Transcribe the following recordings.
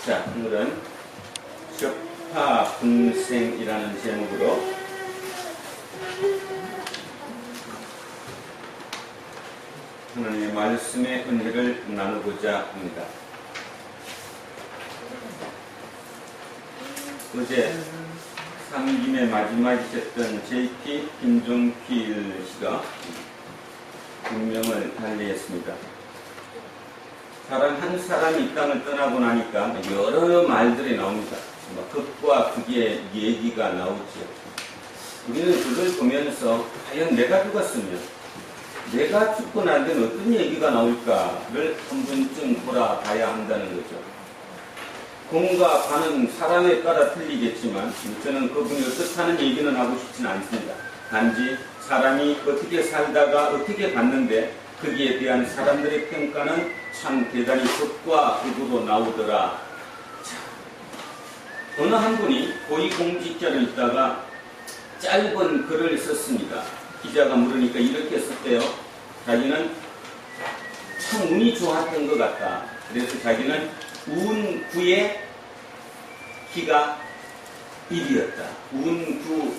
자, 오늘은 적파분생이라는 제목으로 하나님의 말씀의 은혜를 나누고자 합니다. 어제 삼김의 마지막이셨던 J.P. 김종필 씨가 운명을 달리했습니다. 사람 한 사람이 이 땅을 떠나고 나니까 여러 말들이 나옵니다. 극과 극의 얘기가 나오죠. 우리는 그걸 보면서 과연 내가 죽었으면 내가 죽고 난 데는 어떤 얘기가 나올까를 한 번쯤 돌아봐야 한다는 거죠. 공과 관은 사람에 따라 틀리겠지만 저는 그분이 어떻다는 얘기는 하고 싶지는 않습니다. 단지 사람이 어떻게 살다가 어떻게 갔는데 거기에 대한 사람들의 평가는 참 대단히 극과 극으로 나오더라. 자, 어느 한 분이 고위공직자로 있다가 짧은 글을 썼습니다. 기자가 물으니까 이렇게 썼대요. 자기는 참 운이 좋았던 것 같다. 그래서 자기는 운 9의 기가 1이었다. 운 9,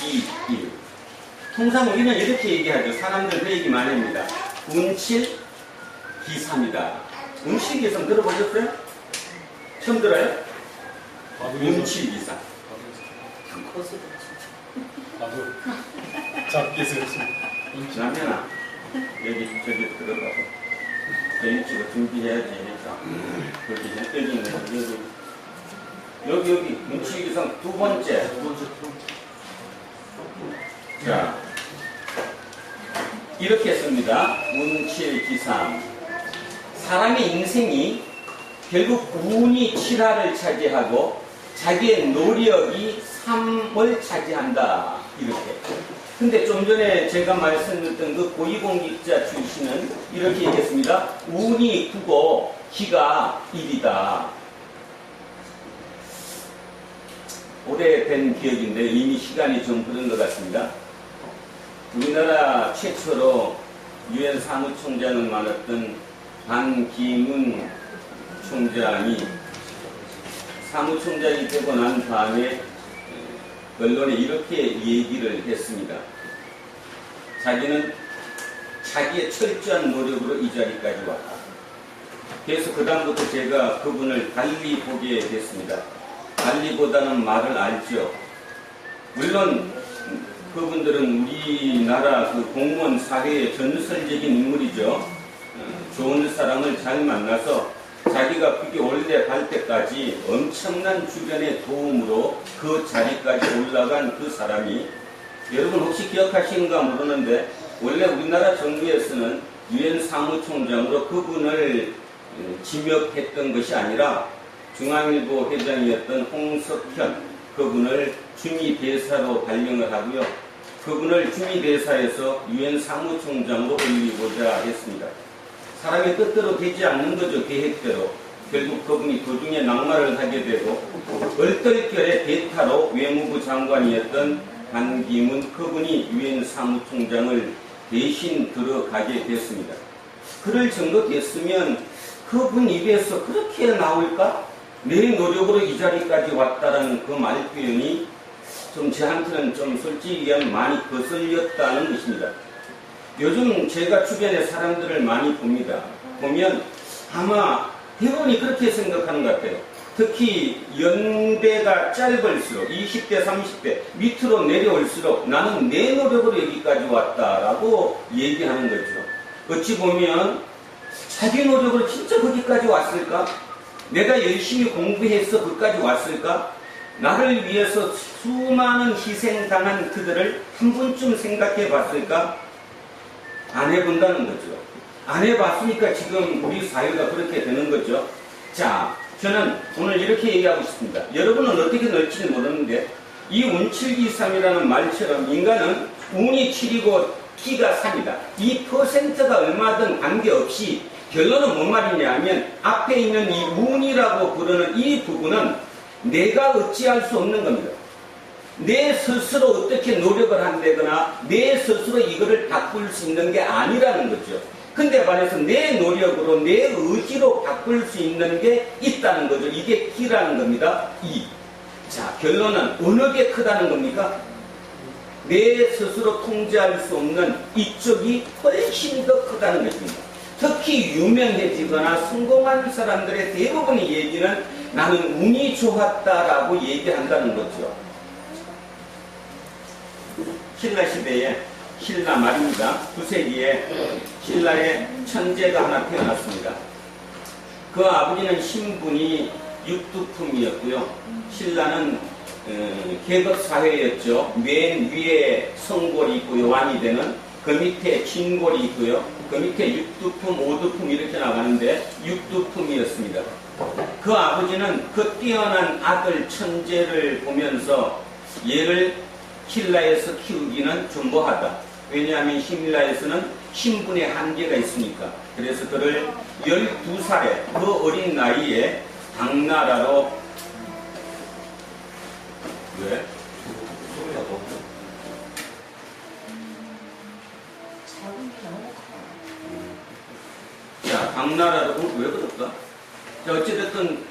기 1. 통상 우리는 이렇게 얘기하죠. 사람들 그 얘기 많이 합니다. 운 7, 기 3이다. 운 7, 기 3 들어보셨어요? 처음 들어요? 운 7, 기 3. 나도 작게 쓰였습니다. 남편아, 여기 저기 들어가고 저녁치고 준비해야지. 그렇게 헷갈리는 여기 운 7, 기 3 두 번째. 자, 이렇게 씁니다. 운 7, 기 3. 사람의 인생이 결국 운이 7화를 차지하고 자기의 노력이 3을 차지한다. 이렇게. 근데 좀 전에 제가 말씀드렸던 그 고위공직자 출신은 이렇게 얘기했습니다. 운이 9고 기가 1이다. 오래된 기억인데 이미 시간이 좀 흐른 것 같습니다. 우리나라 최초로 유엔 사무총장을 맡았던 반기문 총장이 사무총장이 되고 난 다음에 언론에 이렇게 얘기를 했습니다. 자기는 자기의 철저한 노력으로 이 자리까지 왔다. 그래서 그 다음부터 제가 그분을 달리 보게 됐습니다. 달리보다는 말을 알죠. 물론 그분들은 우리나라 그 공무원 사회의 전설적인 인물이죠. 좋은 사람을 잘 만나서 자기가 그게 원래 갈 때까지 엄청난 주변의 도움으로 그 자리까지 올라간 그 사람이 여러분 혹시 기억하시는가 모르는데 원래 우리나라 정부에서는 유엔 사무총장으로 그분을 지명했던 것이 아니라 중앙일보 회장이었던 홍석현 그분을 주미대사로 발령을 하고요. 그분을 주미대사에서 유엔 사무총장으로 올리고자 했습니다. 사람의 뜻대로 되지 않는 거죠. 계획대로. 결국 그분이 도중에 낙마를 하게 되고 얼떨결에 대타로 외무부 장관이었던 반기문 그분이 유엔 사무총장을 대신 들어가게 됐습니다. 그럴 정도 됐으면 그분 입에서 그렇게 나올까? 내 노력으로 이 자리까지 왔다라는 그 말 표현이 좀 저한테는 좀 솔직히 얘기하면 많이 거슬렸다는 것입니다. 요즘 제가 주변에 사람들을 많이 봅니다. 보면 아마 대부분이 그렇게 생각하는 것 같아요. 특히 연배가 짧을수록 20대, 30대 밑으로 내려올수록 나는 내 노력으로 여기까지 왔다라고 얘기하는 거죠. 어찌 보면 자기 노력으로 진짜 거기까지 왔을까? 내가 열심히 공부해서 거기까지 왔을까? 나를 위해서 수많은 희생당한 그들을 한 번쯤 생각해 봤을까? 안 해본다는 거죠. 안 해봤으니까 지금 우리 사회가 그렇게 되는 거죠. 자, 저는 오늘 이렇게 얘기하고 싶습니다. 여러분은 어떻게 넣을지는 모르는데 이 운7기3이라는 말처럼 인간은 운이 7이고 기가 3이다. 이 퍼센트가 얼마든 관계없이 결론은 뭔 말이냐 하면 앞에 있는 이 운이라고 부르는 이 부분은 내가 어찌할 수 없는 겁니다. 내 스스로 어떻게 노력을 한다거나 내 스스로 이거를 바꿀 수 있는 게 아니라는 거죠. 근데 반해서 내 노력으로 내 의지로 바꿀 수 있는 게 있다는 거죠. 이게 기라는 겁니다. 이. 자, 결론은 어느 게 크다는 겁니까? 내 스스로 통제할 수 없는 이쪽이 훨씬 더 크다는 것입니다. 특히 유명해지거나 성공한 사람들의 대부분의 얘기는 나는 운이 좋았다라고 얘기한다는 거죠. 신라 시대에 신라 말입니다. 9세기에 신라의 천재가 하나 태어났습니다. 그 아버지는 신분이 육두품이었고요. 신라는 계급사회였죠. 맨 위에 성골이 있고요. 왕이 되는 그 밑에 진골이 있고요. 그 밑에 육두품, 오두품 이렇게 나가는데 육두품이었습니다. 그 아버지는 그 뛰어난 아들 천재를 보면서 얘를 신라에서 키우기는 존버하다. 왜냐하면 신라에서는 신분의 한계가 있으니까. 그래서 그를 12살에 그 어린 나이에 당나라로 왜? 자, 당나라로 왜 그럴까? 자, 어찌됐든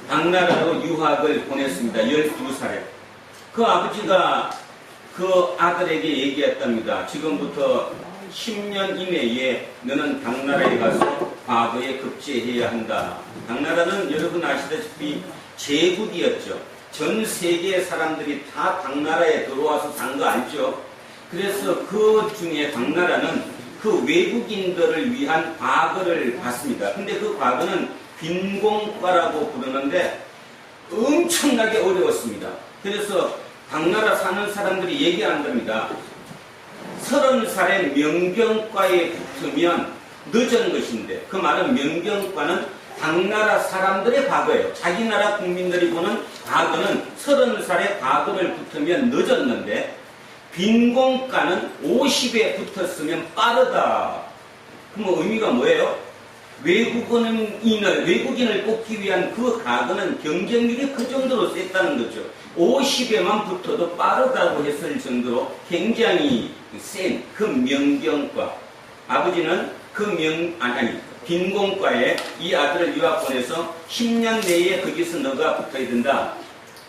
당나라로 유학을 보냈습니다. 12살에. 그 아버지가 그 아들에게 얘기했답니다. 지금부터 10년 이내에 너는 당나라에 가서 과거에 급제해야 한다. 당나라는 여러분 아시다시피 제국이었죠. 전 세계 사람들이 다 당나라에 들어와서 산 거 알죠? 그래서 그 중에 당나라는 그 외국인들을 위한 과거를 봤습니다. 근데 그 과거는 빈공과라고 부르는데 엄청나게 어려웠습니다. 그래서 당나라 사는 사람들이 얘기한답니다. 30살에 명경과에 붙으면 늦은 것인데, 그 말은 명경과는 당나라 사람들의 과거예요. 자기 나라 국민들이 보는 과거는 30살에 과거를 붙으면 늦었는데, 빈공과는 50에 붙었으면 빠르다. 그럼 의미가 뭐예요? 외국인을 뽑기 위한 그 과거는 경쟁률이 그 정도로 셌다는 거죠. 50에만 붙어도 빠르다고 했을 정도로 굉장히 센 그 명경과. 아버지는 빈공과에 이 아들을 유학 보내서 10년 내에 거기서 너가 붙어야 된다.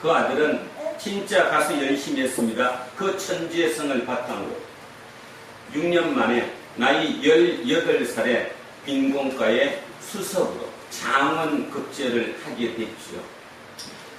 그 아들은 진짜 가서 열심히 했습니다. 그 천지의 성을 바탕으로 6년 만에 나이 18살에 빈공과의 수석으로 장원 급제를 하게 됐죠.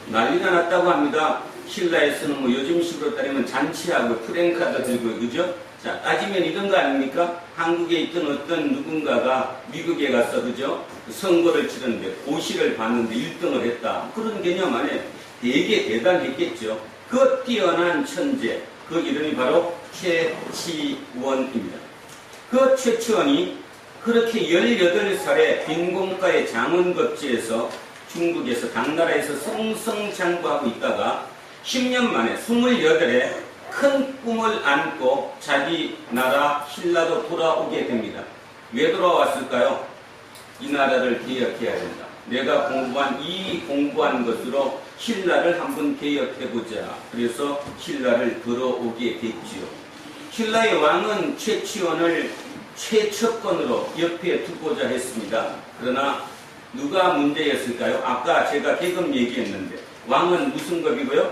난리가 났다고 합니다. 신라에서는 뭐 요즘식으로 따르면 잔치하고 프랭카드 들고, 그죠? 자, 따지면 이런 거 아닙니까? 한국에 있던 어떤 누군가가 미국에 가서, 그죠? 선거를 치렀는데 고시를 봤는데 1등을 했다. 그런 개념 안에 되게 대단했겠죠. 그 뛰어난 천재, 그 이름이 바로 최치원입니다. 그 최치원이 그렇게 18살에 빈공과의 장원급제에서 중국에서 당나라에서 승승장구하고 있다가 10년 만에 28에 큰 꿈을 안고 자기 나라 신라로 돌아오게 됩니다. 왜 돌아왔을까요? 이 나라를 개혁해야 된다. 내가 공부한 것으로 신라를 한번 개혁해보자. 그래서 신라를 들어오게 됐지요. 신라의 왕은 최치원을 최측권으로 옆에 두고자 했습니다. 그러나 누가 문제였을까요? 아까 제가 계급 얘기했는데 왕은 무슨 급이고요?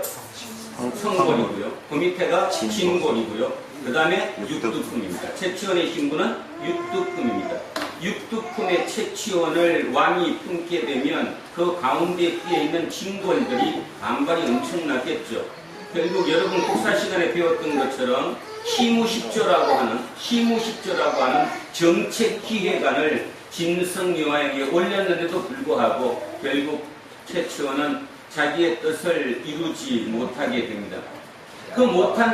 성골이고요. 그 밑에가 진골이고요. 그 다음에 육두품입니다. 최치원의 신분은 육두품입니다. 육두품의 최치원을 왕이 품게 되면 그 가운데 끼어 있는 진골들이 반발이 엄청나겠죠. 결국 여러분 국사 시간에 배웠던 것처럼 시무십조라고 하는 정책기획안을 진성여왕에게 올렸는데도 불구하고 결국 최치원은 자기의 뜻을 이루지 못하게 됩니다. 그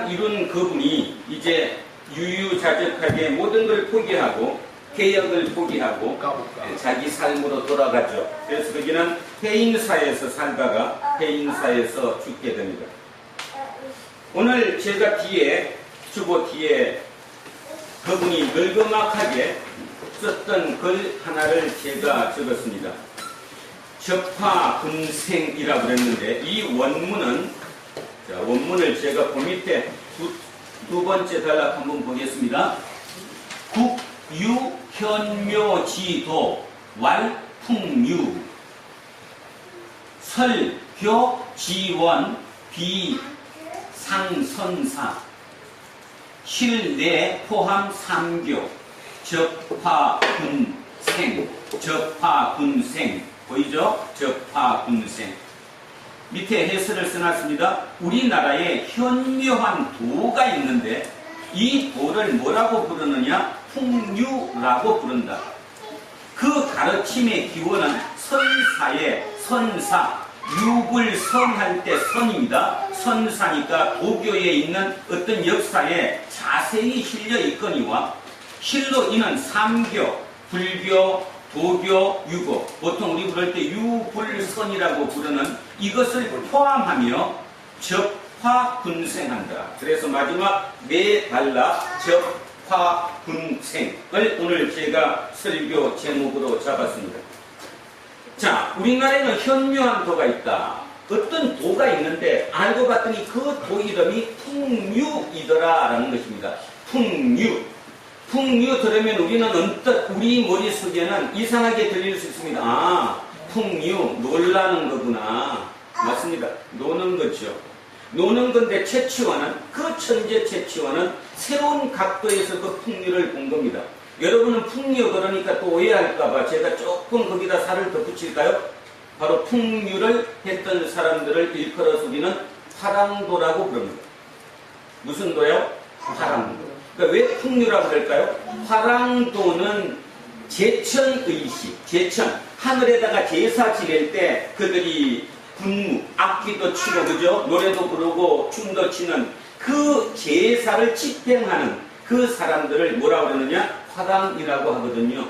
이룬 그분이 이제 유유자적하게 모든 걸 포기하고 개혁을 포기하고 자기 삶으로 돌아가죠. 그래서 거기는 해인사에서 살다가 해인사에서 죽게 됩니다. 오늘 제가 주보 뒤에 그분이 늙음막하게 썼던 글 하나를 제가 적었습니다. 접화분생이라고 그랬는데 이 원문은, 자, 원문을 제가 그 밑에 두 번째 단락 한번 보겠습니다. 유, 현묘, 지도, 왈, 풍유. 설, 교, 지원, 비, 상, 선사. 실, 내, 포함, 삼교. 적화, 군, 생. 적화, 군, 생. 보이죠? 적화, 군, 생. 밑에 해설을 써놨습니다. 우리나라에 현묘한 도가 있는데 이 도를 뭐라고 부르느냐? 풍류라고 부른다. 그 가르침의 기원은 선사의 선사, 육을 선할 때 선입니다. 선사니까 도교에 있는 어떤 역사에 자세히 실려 있거니와 실로 이는 삼교, 불교, 도교, 유교, 보통 우리 부를 때 유불선이라고 부르는 이것을 포함하며 적화군생한다. 그래서 마지막 매달라 적화군생을 오늘 제가 설교 제목으로 잡았습니다. 자, 우리나라에는 현묘한 도가 있다. 어떤 도가 있는데 알고 봤더니 그 도 이름이 풍류이더라라는 것입니다. 풍류. 풍류 들으면 우리는 언뜻 우리 머릿속에는 이상하게 들릴 수 있습니다. 아, 풍류, 놀라는 거구나. 맞습니다. 노는 거죠. 노는 건데 최치원은, 그 천재 최치원은 새로운 각도에서 그 풍류를 본 겁니다. 여러분은 풍류 그러니까 또 오해할까봐 제가 조금 거기다 살을 덧붙일까요? 바로 풍류를 했던 사람들을 일컬어서 우리는 화랑도라고 부릅니다. 무슨 도요? 화랑도. 그러니까 왜 풍류라고 할까요? 화랑도는 제천의식, 제천, 하늘에다가 제사 지낼 때 그들이 군무, 악기도 치고, 그죠? 노래도 부르고 춤도 추는 그 제사를 집행하는 그 사람들을 뭐라고 그러느냐? 화랑이라고 하거든요.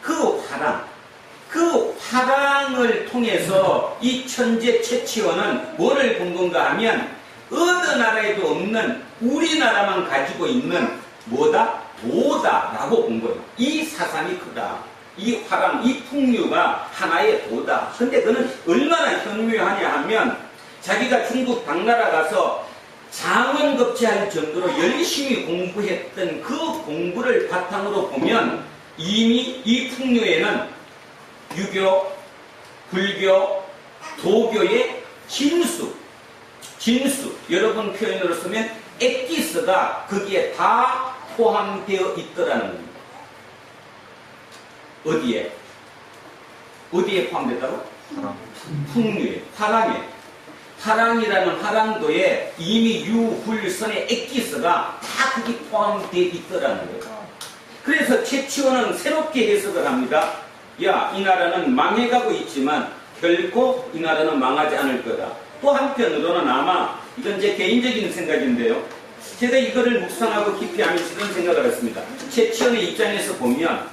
그 화랑을 통해서 이 천재 최치원은 뭐를 본 건가 하면 어느 나라에도 없는 우리나라만 가지고 있는 뭐다? 도다라고 본 거예요. 이 사상이 크다. 이 화랑, 이 풍류가 하나의 도다. 근데 그는 얼마나 현묘하냐 하면 자기가 중국 당나라 가서 장원급제할 정도로 열심히 공부했던 그 공부를 바탕으로 보면 이미 이 풍류에는 유교, 불교, 도교의 진수, 여러분 표현으로 쓰면 엑기스가 거기에 다 포함되어 있더라는 겁니다. 어디에 포함됐다고? 풍류에, 화랑에. 화랑이라는 화랑도에 이미 유불선의 엑기스가 다 거기 포함되어 있더라는 거예요. 그래서 최치원은 새롭게 해석을 합니다. 야, 이 나라는 망해가고 있지만 결코 이 나라는 망하지 않을 거다. 또 한편으로는 아마 이건 제 개인적인 생각인데요. 제가 이거를 묵상하고 깊이 하면서 이런 생각을 했습니다. 최치원의 입장에서 보면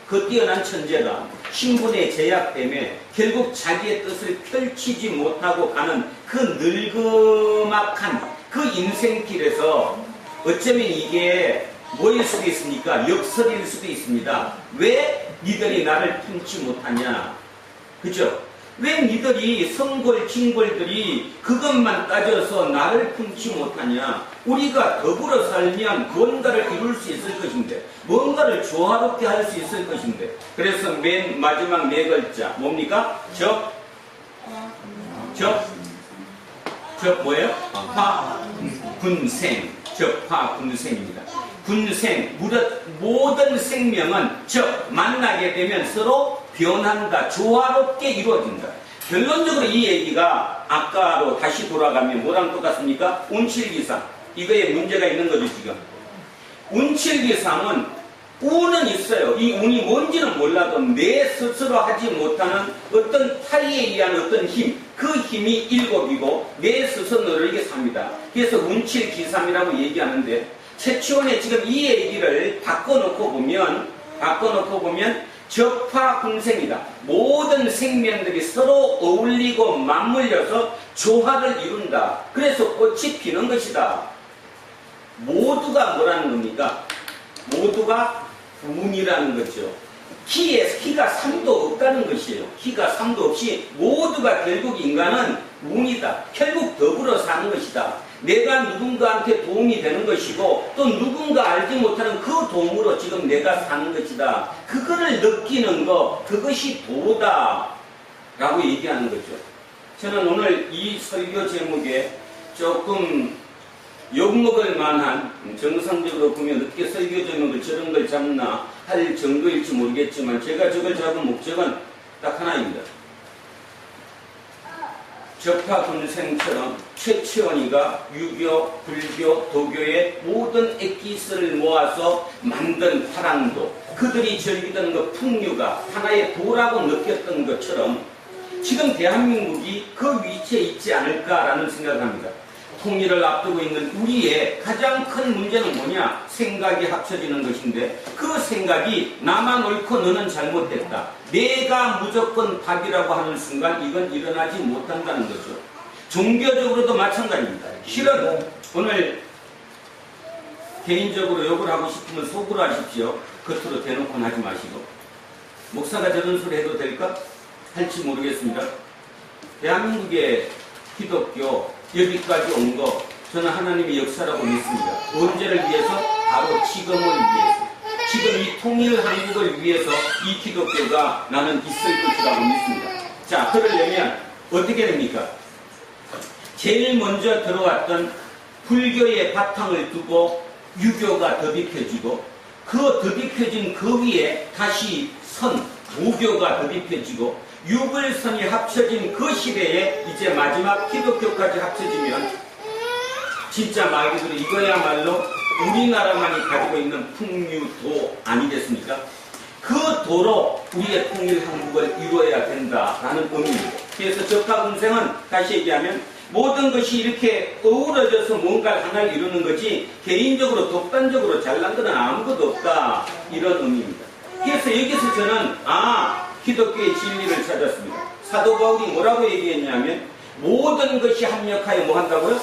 그 뛰어난 천재가 신분의 제약 때문에 결국 자기의 뜻을 펼치지 못하고 가는 그 늙음악한 그 인생길에서 어쩌면 이게 뭐일 수도 있습니까? 역설일 수도 있습니다. 왜 니들이 나를 품지 못하냐? 그죠? 왜 니들이 성골, 징골들이 그것만 따져서 나를 품지 못하냐? 우리가 더불어 살면 뭔가를 이룰 수 있을 것인데, 뭔가를 조화롭게 할 수 있을 것인데. 그래서 맨 마지막 네 글자 뭡니까? 뭐예요? 군생. 적화군생입니다. 군생, 모든 생명은 만나게 되면 서로 변한다, 조화롭게 이루어진다. 결론적으로 이 얘기가 아까로 다시 돌아가면 뭐랑 똑같습니까? 운칠기상. 이거에 문제가 있는 거죠, 지금. 운칠기상은 운은 있어요. 이 운이 뭔지는 몰라도 내 스스로 하지 못하는 어떤 타의에 의한 어떤 힘, 그 힘이 7이고 내 스스로 너르게 삽니다. 그래서 운칠기삼이라고 얘기하는데 최치원의 지금 이 얘기를 바꿔놓고 보면 적화군생이다. 모든 생명들이 서로 어울리고 맞물려서 조화를 이룬다. 그래서 꽃이 피는 것이다. 모두가 뭐라는 겁니까? 모두가 운이라는 거죠. 키가 3도 없다는 것이에요. 키가 3도 없이 모두가 결국 인간은 운이다. 결국 더불어 사는 것이다. 내가 누군가한테 도움이 되는 것이고 또 누군가 알지 못하는 그 도움으로 지금 내가 사는 것이다. 그거를 느끼는 것, 그것이 도다 라고 얘기하는 거죠. 저는 오늘 이 설교 제목에 조금 욕먹을 만한, 정상적으로 보면 어떻게 설교 제목을 저런 걸 잡나 할 정도일지 모르겠지만 제가 저걸 잡은 목적은 딱 하나입니다. 적파 군생처럼 최치원이가 유교, 불교, 도교의 모든 엑기스를 모아서 만든 화랑도, 그들이 즐기던 그 풍류가 하나의 도라고 느꼈던 것처럼 지금 대한민국이 그 위치에 있지 않을까라는 생각을 합니다. 통일을 앞두고 있는 우리의 가장 큰 문제는 뭐냐? 생각이 합쳐지는 것인데 그 생각이 나만 옳고 너는 잘못됐다. 내가 무조건 답이라고 하는 순간 이건 일어나지 못한다는 거죠. 종교적으로도 마찬가지입니다. 실은 오늘 개인적으로 욕을 하고 싶으면 속으로 하십시오. 겉으로 대놓고는 하지 마시고. 목사가 저런 소리 해도 될까? 할지 모르겠습니다. 대한민국의 기독교 여기까지 온 거 저는 하나님의 역사라고 믿습니다. 언제를 위해서? 바로 지금을 위해서. 지금 이 통일 한국을 위해서 이 기독교가 나는 있을 것이라고 믿습니다. 자, 그러려면 어떻게 됩니까? 제일 먼저 들어왔던 불교의 바탕을 두고 유교가 덧입혀지고 그 덧입혀진 그 위에 다시 선, 무교가 덧입혀지고 유불선이 합쳐진 그 시대에 이제 마지막 기독교까지 합쳐지면 진짜 말 그대로 이거야말로 우리나라만이 가지고 있는 풍류도 아니겠습니까? 그 도로 우리의 통일 한국을 이루어야 된다라는 의미입니다. 그래서 적파군생은 다시 얘기하면 모든 것이 이렇게 어우러져서 뭔가 하나를 이루는 거지 개인적으로 독단적으로 잘난 건 아무것도 없다 이런 의미입니다. 그래서 여기서 저는 기독교의 진리를 찾았습니다. 사도 바울이 뭐라고 얘기했냐면 모든 것이 합력하여 뭐 한다고요?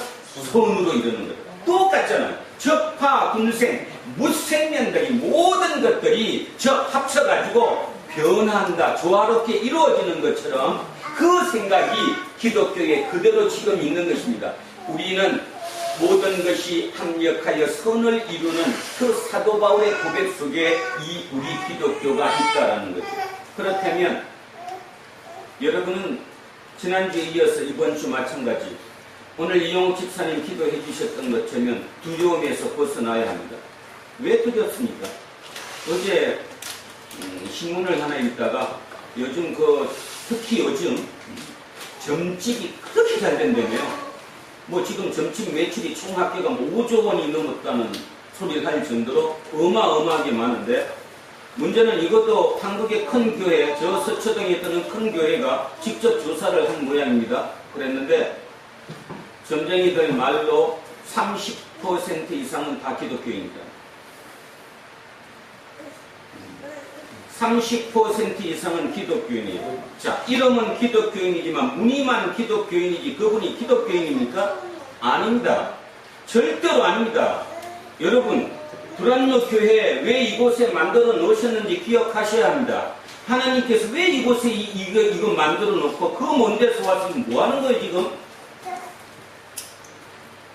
선으로 이루는 거예요. 똑같잖아요. 적파, 군생, 무생년들이 모든 것들이 합쳐가지고 변한다, 조화롭게 이루어지는 것처럼 그 생각이 기독교에 그대로 지금 있는 것입니다. 우리는 모든 것이 합력하여 선을 이루는 그 사도 바울의 고백 속에 이 우리 기독교가 있다라는 거죠. 그렇다면 여러분은 지난주에 이어서 이번 주 마찬가지 오늘 이용욱 집사님 기도해 주셨던 것처럼 두려움에서 벗어나야 합니다. 왜 두렵습니까? 어제 신문을 하나 읽다가 요즘 특히 요즘 점집이 그렇게 잘 된다며요. 뭐 지금 점집 매출이 총 합계가 5조 원이 넘었다는 소리를 할 정도로 어마어마하게 많은데 문제는 이것도 한국의 큰 교회, 저 서초동에 있던 큰 교회가 직접 조사를 한 모양입니다. 그랬는데 점쟁이들 말로 30% 이상은 다 기독교인입니다. 30% 이상은 기독교인이에요. 자, 이름은 기독교인이지만 무늬만 기독교인이지 그분이 기독교인입니까? 아닙니다. 절대로 아닙니다. 여러분, 불안로 교회 왜 이곳에 만들어 놓으셨는지 기억하셔야 합니다. 하나님께서 왜 이곳에 이거 만들어 놓고 그 먼 데서 와서 뭐 하는 거예요 지금?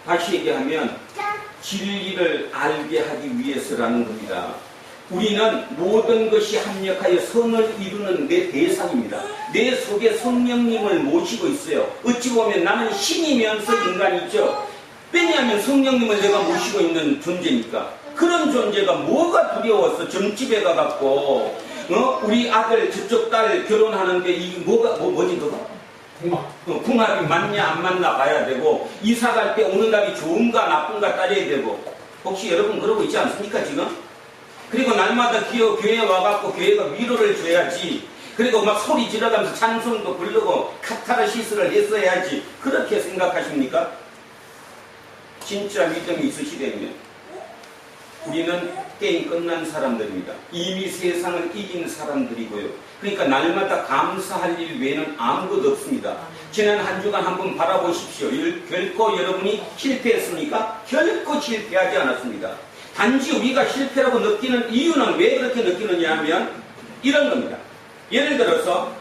다시 얘기하면 진리를 알게 하기 위해서라는 겁니다. 우리는 모든 것이 합력하여 선을 이루는 내 대상입니다. 내 속에 성령님을 모시고 있어요. 어찌 보면 나는 신이면서 인간이죠. 왜냐하면 성령님을 내가 모시고 있는 존재니까. 그런 존재가 뭐가 두려워서 점집에 가갖고 우리 아들 저쪽 딸 결혼하는데 이게 뭐지 그거? 궁합이 맞냐 안 맞나 봐야 되고 이사 갈 때 오는 날이 좋은가 나쁜가 따져야 되고 혹시 여러분 그러고 있지 않습니까 지금? 그리고 날마다 교회에 와갖고 교회가 위로를 줘야지. 그리고 막 소리 지르면서 찬송도 부르고 카타르시스를 했어야지. 그렇게 생각하십니까? 진짜 믿음이 있으시다면 우리는 게임 끝난 사람들입니다. 이미 세상을 이긴 사람들이고요. 그러니까 날마다 감사할 일 외에는 아무것도 없습니다. 지난 한 주간 한번 바라보십시오. 결코 여러분이 실패했습니까? 결코 실패하지 않았습니다. 단지 우리가 실패라고 느끼는 이유는 왜 그렇게 느끼느냐 하면 이런 겁니다. 예를 들어서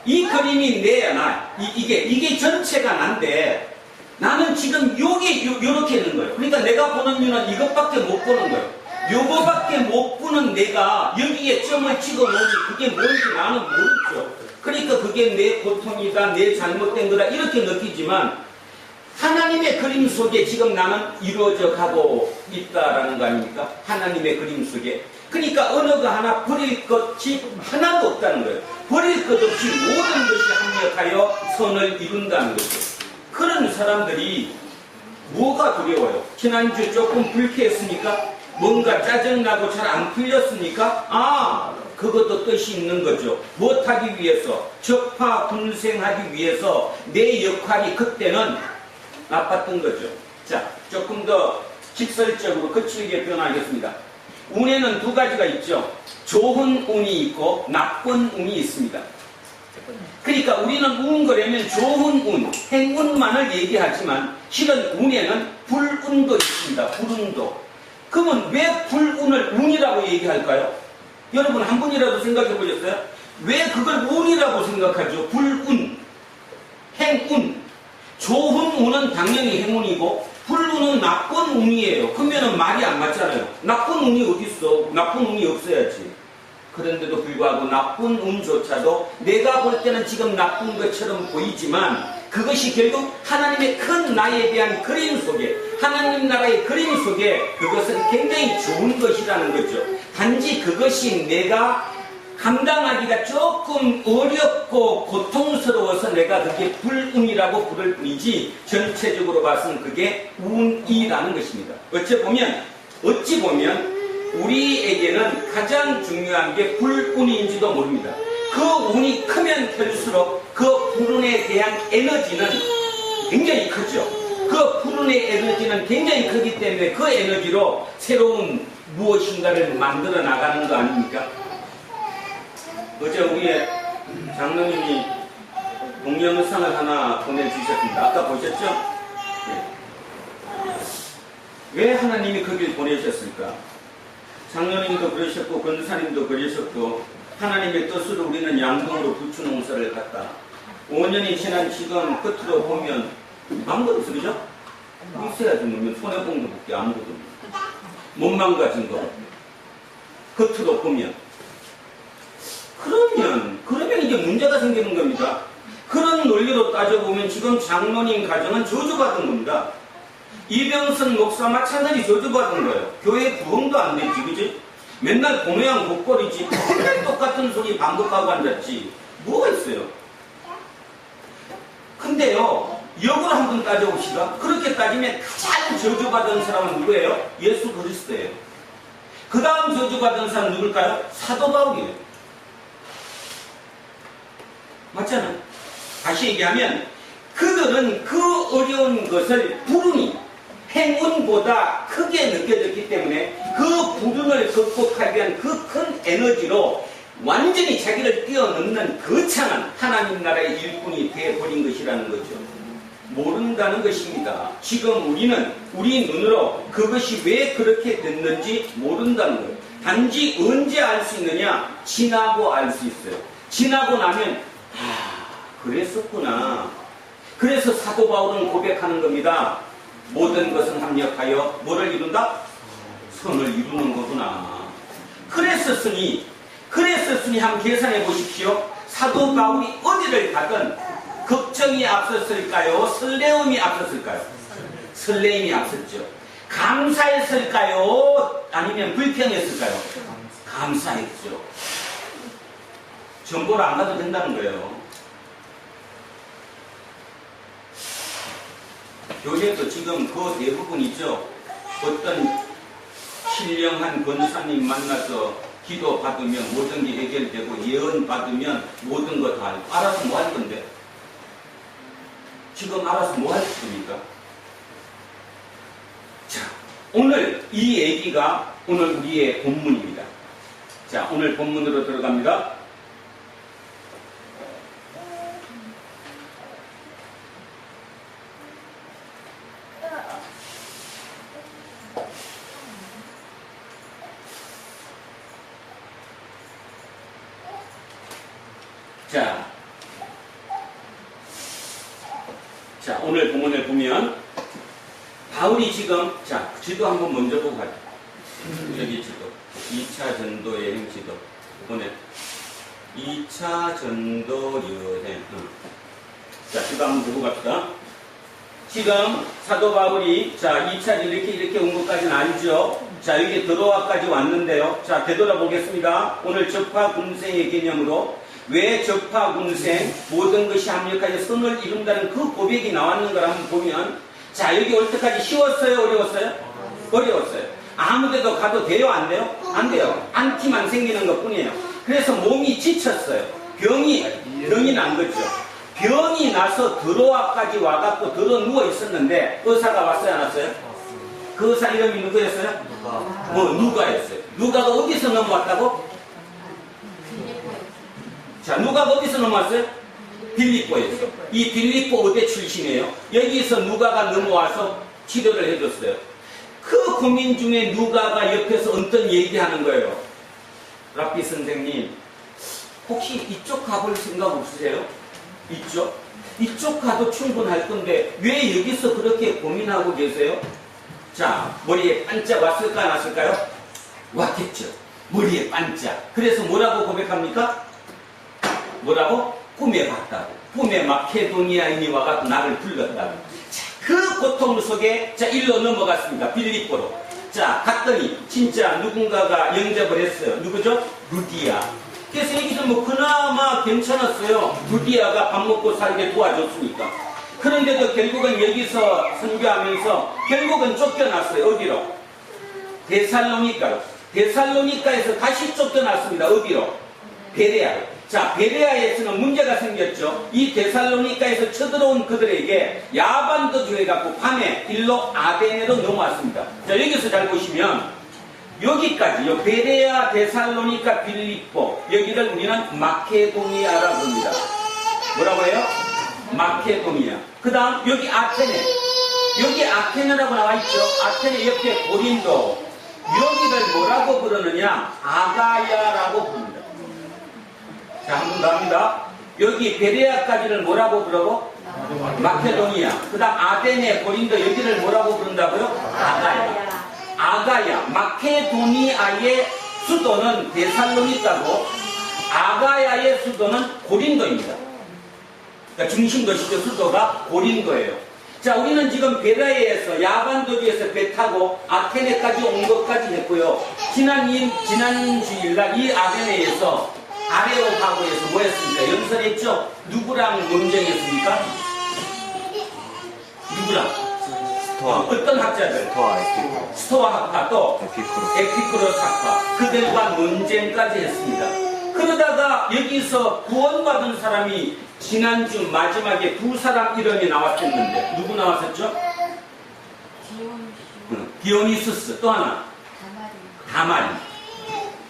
이 그림이 내야 나 이게 전체가 난데 나는 지금 요렇게 있는 거예요. 그러니까 내가 보는 눈은 이것밖에 못 보는 거예요. 요거밖에 못 보는 내가 여기에 점을 찍어 놓으니 그게 뭔지 나는 모르죠. 그러니까 그게 내 고통이다, 내 잘못된 거다 이렇게 느끼지만 하나님의 그림 속에 지금 나는 이루어져 가고 있다라는 거 아닙니까? 하나님의 그림 속에. 그러니까 어느 거 하나 버릴 것이 하나도 없다는 거예요. 버릴 것 없이 모든 것이 합력하여 선을 이룬다는 거죠. 그런 사람들이 뭐가 두려워요? 지난주 조금 불쾌했으니까? 뭔가 짜증나고 잘 안 풀렸으니까? 아, 그것도 뜻이 있는 거죠. 못하기 위해서, 적파군생하기 위해서 내 역할이 그때는 나빴던 거죠. 자, 조금 더 직설적으로 거칠게 표현하겠습니다. 운에는 두 가지가 있죠. 좋은 운이 있고 나쁜 운이 있습니다. 그러니까 우리는 운거래면 좋은 운, 행운만을 얘기하지만 실은 운에는 불운도 있습니다. 불운도. 그러면 왜 불운을 운이라고 얘기할까요? 여러분 한 분이라도 생각해 보셨어요? 왜 그걸 운이라고 생각하죠? 불운, 행운. 좋은 운은 당연히 행운이고 불운은 나쁜 운이에요. 그러면 말이 안 맞잖아요. 나쁜 운이 어디 있어? 나쁜 운이 없어야지. 그런데도 불구하고 나쁜 운조차도 내가 볼 때는 지금 나쁜 것처럼 보이지만 그것이 결국 하나님의 큰 나에 대한 그림 속에, 하나님 나라의 그림 속에 그것은 굉장히 좋은 것이라는 거죠. 단지 그것이 내가 감당하기가 조금 어렵고 고통스러워서 내가 그게 불운이라고 부를 뿐이지 전체적으로 봐서는 그게 운이라는 것입니다. 어찌 보면 우리에게는 가장 중요한 게 불운인지도 모릅니다. 그 운이 크면 클수록 그 불운에 대한 에너지는 굉장히 크죠. 그 불운의 에너지는 굉장히 크기 때문에 그 에너지로 새로운 무엇인가를 만들어 나가는 거 아닙니까? 어제 우리의 장로님이 동영상을 하나 보내주셨습니다. 아까 보셨죠? 네. 왜 하나님이 거길 보내셨을까? 장로님도 그러셨고 권사님도 그러셨고 하나님의 뜻으로 우리는 양동으로 부추농사를 갔다. 5년이 지난 지금 끝으로 보면 아무것도 없어, 그죠? 있어야지 뭐 손해본 것밖에 아무것도 없어. 못 망가진 거 끝으로 보면 그러면 이게 문제가 생기는 겁니다. 그런 논리로 따져보면 지금 장로님 가정은 저주받은 겁니다. 이병선 목사 마찬가지 저주받은 거예요. 교회 부흥도 안 되지, 그지? 맨날 고모양 곡거리지, 맨날 똑같은 소리 반복하고 앉았지. 뭐가 있어요? 근데요, 역으로 한번 따져봅시다. 그렇게 따지면 가장 저주받은 사람은 누구예요? 예수 그리스도예요. 그 다음 저주받은 사람은 누굴까요? 사도 바울이에요. 맞잖아요. 다시 얘기하면 그들은 그 어려운 것을 불운이 행운보다 크게 느껴졌기 때문에 그 불운을 극복하기 위한 그 큰 에너지로 완전히 자기를 뛰어넘는 거창한 하나님 나라의 일꾼이 되어버린 것이라는 거죠. 모른다는 것입니다. 지금 우리는 우리 눈으로 그것이 왜 그렇게 됐는지 모른다는 거예요. 단지 언제 알 수 있느냐? 지나고 알 수 있어요. 지나고 나면 그랬었구나. 그래서 사도 바울은 고백하는 겁니다. 모든 것은 합력하여 뭐를 이룬다? 선을 이루는 거구나. 그랬었으니 한번 계산해 보십시오. 사도 바울이 어디를 가든 걱정이 앞섰을까요? 설레움이 앞섰을까요? 설레임이 앞섰죠. 감사했을까요? 아니면 불평했을까요? 감사했죠. 전보를 안 가도 된다는 거예요. 교회도 지금 그 대부분 있죠. 어떤 신령한 권사님 만나서 기도 받으면 모든 게 해결되고 예언 받으면 모든 거 다 알아서 뭐 할 건데? 지금 알아서 뭐 할 겁니까? 자, 오늘 이 얘기가 오늘 우리의 본문입니다. 자, 오늘 본문으로 들어갑니다. 자, 자, 오늘 본문을 보면 바울이 지금 자 지도 한번 먼저 보고 가죠. 여기 지도 2차 전도 여행 지도 오늘 2차 전도 여행 자 지도 한번 보고 갑시다. 지금 사도 바울이 자 2차 이렇게 온 것까지는 아니죠. 자 여기 드로아까지 왔는데요. 자 되돌아보겠습니다. 오늘 적파 군생의 개념으로 왜 적파 군생 모든 것이 합력하여 선을 이룬다는 그 고백이 나왔는 걸 한번 보면 자 여기 올 때까지 쉬웠어요? 어려웠어요? 어려웠어요. 아무데도 가도 돼요? 안 돼요? 안 돼요. 안티만 생기는 것 뿐이에요. 그래서 몸이 지쳤어요. 병이 난 거죠. 병이 나서 드로아까지 와갖고 들어 누워 있었는데 의사가 왔어요? 안 왔어요? 그 의사 이름이 누구였어요? 누가였어요. 누가가 어디서 넘어왔다고? 자, 누가가 어디서 넘어왔어요? 빌립보에서. 이 빌립보 어디 출신이에요? 여기서 누가가 넘어와서 치료를 해줬어요. 그 고민 중에 누가가 옆에서 어떤 얘기하는 거예요. 랍비 선생님, 혹시 이쪽 가볼 생각 없으세요? 이쪽 가도 충분할 건데 왜 여기서 그렇게 고민하고 계세요? 자, 머리에 반짝 왔을까 안 왔을까요? 왔겠죠. 머리에 반짝. 그래서 뭐라고 고백합니까? 뭐라고? 꿈에 봤다고. 꿈에 마케도니아인이 와가지고 나를 불렀다고. 자, 그 고통 속에 자 일로 넘어갔습니다. 빌립보로. 자 갔더니 진짜 누군가가 영접을 했어요. 누구죠? 루디아. 그래서 여기서 뭐 그나마 괜찮았어요. 루디아가 밥 먹고 살게 도와줬으니까. 그런데도 결국은 여기서 선교하면서 결국은 쫓겨났어요. 어디로? 데살로니카로. 데살로니카에서 다시 쫓겨났습니다. 어디로? 베레아로. 자, 베레아에서는 문제가 생겼죠. 이 데살로니카에서 쳐들어온 그들에게 야반도주 해갖고 밤에 일로 아데네로 넘어왔습니다. 자, 여기서 잘 보시면 여기까지, 요 베레아, 데살로니카, 빌립보, 여기를 우리는 마케도니아라고 합니다. 뭐라고 해요? 마케도니아. 그 다음, 여기 아테네. 여기 아테네라고 나와있죠. 아테네 옆에 고린도. 여기를 뭐라고 부르느냐? 아가야라고 부릅니다. 자, 한 번 더 합니다. 여기 베레아까지를 뭐라고 부르고? 마케도니아. 그 다음 아데네, 고린도 여기를 뭐라고 부른다고요? 아가야. 아가야. 마케도니아의 수도는 데살로니카고 아가야의 수도는 고린도입니다. 그러니까 중심도시죠. 수도가 고린도예요. 자, 우리는 지금 베레아에서 야반도주에서 배 타고 아테네까지 온 것까지 했고요. 지난 주일날 이 아테네에서 아레오파고에서 뭐였습니까? 연설했죠? 누구랑 논쟁했습니까? 누구랑? 스토아. 어떤 학자들? 스토아 학파 또 에피쿠로스 학파. 그들과 논쟁까지 했습니다. 그러다가 여기서 구원받은 사람이 지난주 마지막에 두 사람 이름이 나왔었는데 누구 나왔었죠? 디오니수스. 또 하나 다마리.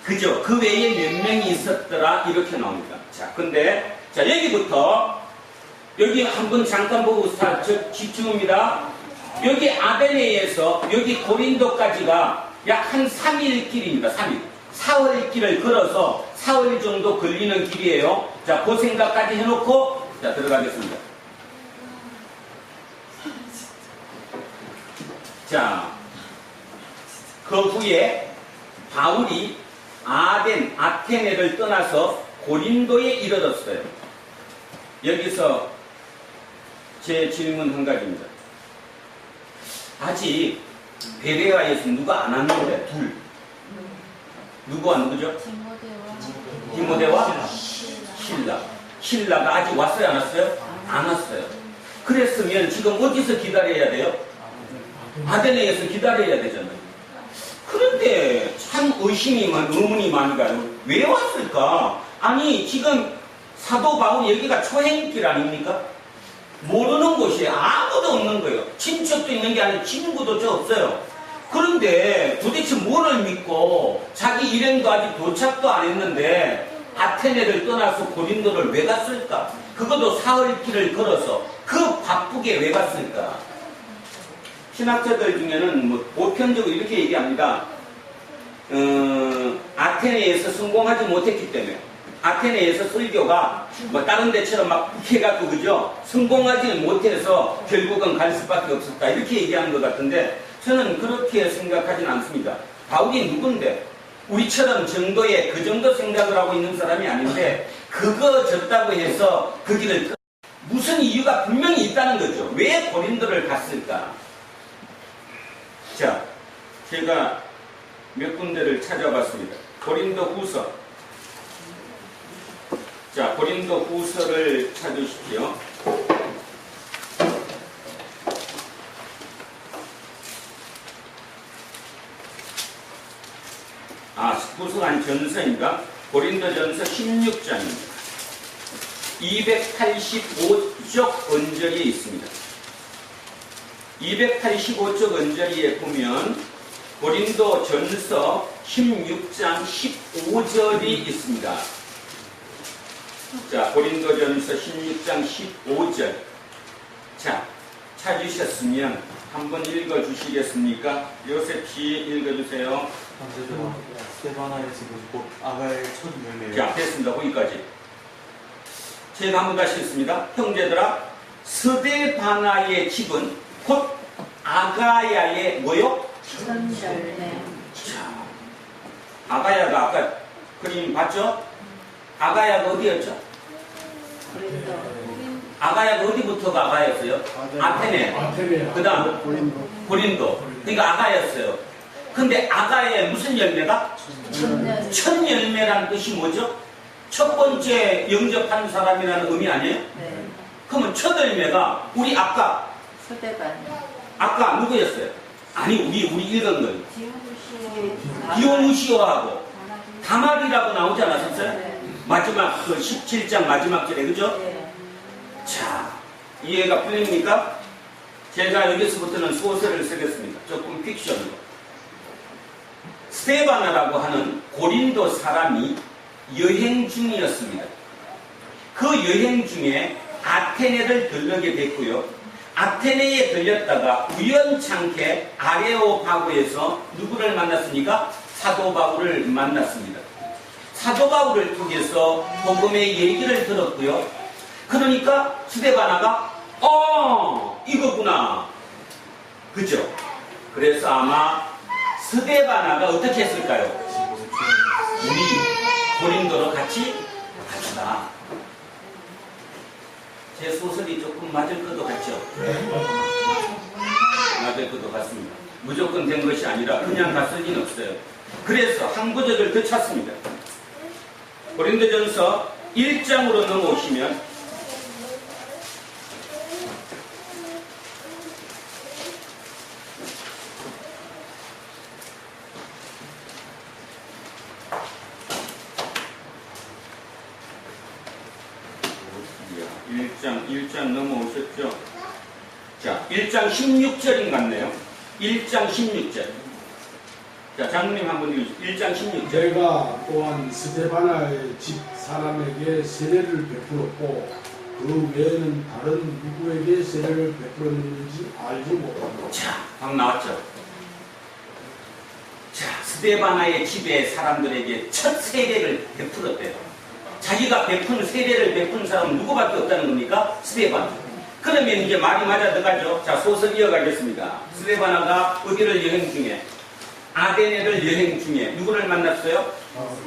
그죠? 그 외에 몇 명이 있었더라 이렇게 나옵니다. 자, 근데 자 여기부터 여기 한번 잠깐 보고 집중합니다. 여기 아데네에서 여기 고린도까지가 약 한 3일 길입니다. 3일. 사흘 길을 걸어서 사흘 정도 걸리는 길이에요. 자, 그 생각까지 해놓고 자 들어가겠습니다. 자, 그 후에 바울이 아테네를 떠나서 고린도에 이르렀어요. 여기서 제 질문 한 가지입니다. 아직 베레아에서 누가 안 왔는데 둘. 누구와 누구죠? 디모데와 실라. 실라가 아직 왔어요? 안 왔어요? 안 왔어요. 그랬으면 지금 어디서 기다려야 돼요? 아테네에서 기다려야 되잖아요. 그런데 참 의문이 많이 가요. 왜 왔을까? 아니 지금 사도 바울이 여기가 초행길 아닙니까? 모르는 곳이 아무도 없는 거예요. 친척도 있는 게 아니라 친구도 저 없어요. 그런데 도대체 뭐를 믿고 자기 일행도 아직 도착도 안 했는데 아테네를 떠나서 고린도를 왜 갔을까? 그것도 사흘 길을 걸어서 그 바쁘게 왜 갔을까? 신학자들 중에는 뭐 보편적으로 이렇게 얘기합니다. 아테네에서 성공하지 못했기 때문에 아테네에서 설교가 뭐 다른 데처럼 막 해갖고 그죠? 성공하지는 못해서 결국은 갈 수밖에 없었다 이렇게 얘기하는 것 같은데 저는 그렇게 생각하지는 않습니다. 바울이 누군데? 우리처럼 정도의 그 정도 생각을 하고 있는 사람이 아닌데 그거 졌다고 해서 그 길을 무슨 이유가 분명히 있다는 거죠. 왜 고린도를 갔을까? 자, 제가 몇 군데를 찾아봤습니다. 고린도 후서. 자, 고린도 후서를 찾으십시오. 후서가 아닌 전서인가? 고린도 전서 16장입니다. 285쪽 언저리에 있습니다. 285쪽 언저리에 보면 고린도 전서 16장 15절이 있습니다. 자, 고린도 전서 16장 15절. 자, 찾으셨으면 한번 읽어주시겠습니까? 요셉 씨 읽어주세요. 스테바나의 집은 곧 아가의 첫 열매예요. 자, 됐습니다. 거기까지. 제가 한번 다시 읽습니다. 형제들아, 스데바나의 집은 곧 아가야의 뭐요? 첫 열매. 자, 아가야가 아까 그림 봤죠? 아가야가 어디였죠? 고린도. 아가야가 어디부터가 아가였어요? 아테네. 그 다음 고린도. 그러니까 아가였어요. 근데 아가의 무슨 열매가? 첫 열매라는 뜻이 뭐죠? 첫 번째 영접한 사람이라는 의미 아니에요? 네. 그러면 첫 열매가 우리 아까 누구였어요? 아니 우리 읽은 거 디오누시오하고 다말이라고 나오지 않았었어요? 네. 마지막 그 17장 마지막 절에 그죠? 네. 자, 이해가 풀립니까? 제가 여기서부터는 소설을 쓰겠습니다. 조금 픽션으로. 스테바나라고 하는 고린도 사람이 여행 중이었습니다. 그 여행 중에 아테네를 들르게 됐고요. 아테네에 들렸다가 우연찮게 아레오파고에서 누구를 만났습니까? 사도 바울을 만났습니다. 사도 바울을 통해서 복음의 얘기를 들었고요. 그러니까 스데바나가 이거구나. 그죠? 그래서 아마 스데바나가 어떻게 했을까요? 우리 고린도로 같이 갑시다. 제 소설이 조금 맞을 것도 같죠? 맞을 것도 같습니다. 무조건 된 것이 아니라 그냥 갔을 리는 없어요. 그래서 한 구절을 더 찾습니다. 고린도전서 1장으로 넘어오시면 일 1장 넘어오셨죠? 자, 1장 16절인 것 같네요. 1장 16절. 자, 장로님 한번 읽으시죠. 1장 16절. 내가 또한 스데바나의 집 사람에게 세례를 베풀었고 그 외에는 다른 누구에게 세례를 베풀었는지 알지 못한다. 자, 방금 나왔죠? 자, 스데바나의 집에 사람들에게 첫 세례를 베풀었대요. 자기가 베푼 세례를 베푼 사람은 누구밖에 없다는 겁니까? 스데바나. 그러면 이제 말이 맞아 들어가죠. 자, 소설 이어가겠습니다. 스데바나가 어디를 여행 중에? 아테네를 여행 중에 누구를 만났어요?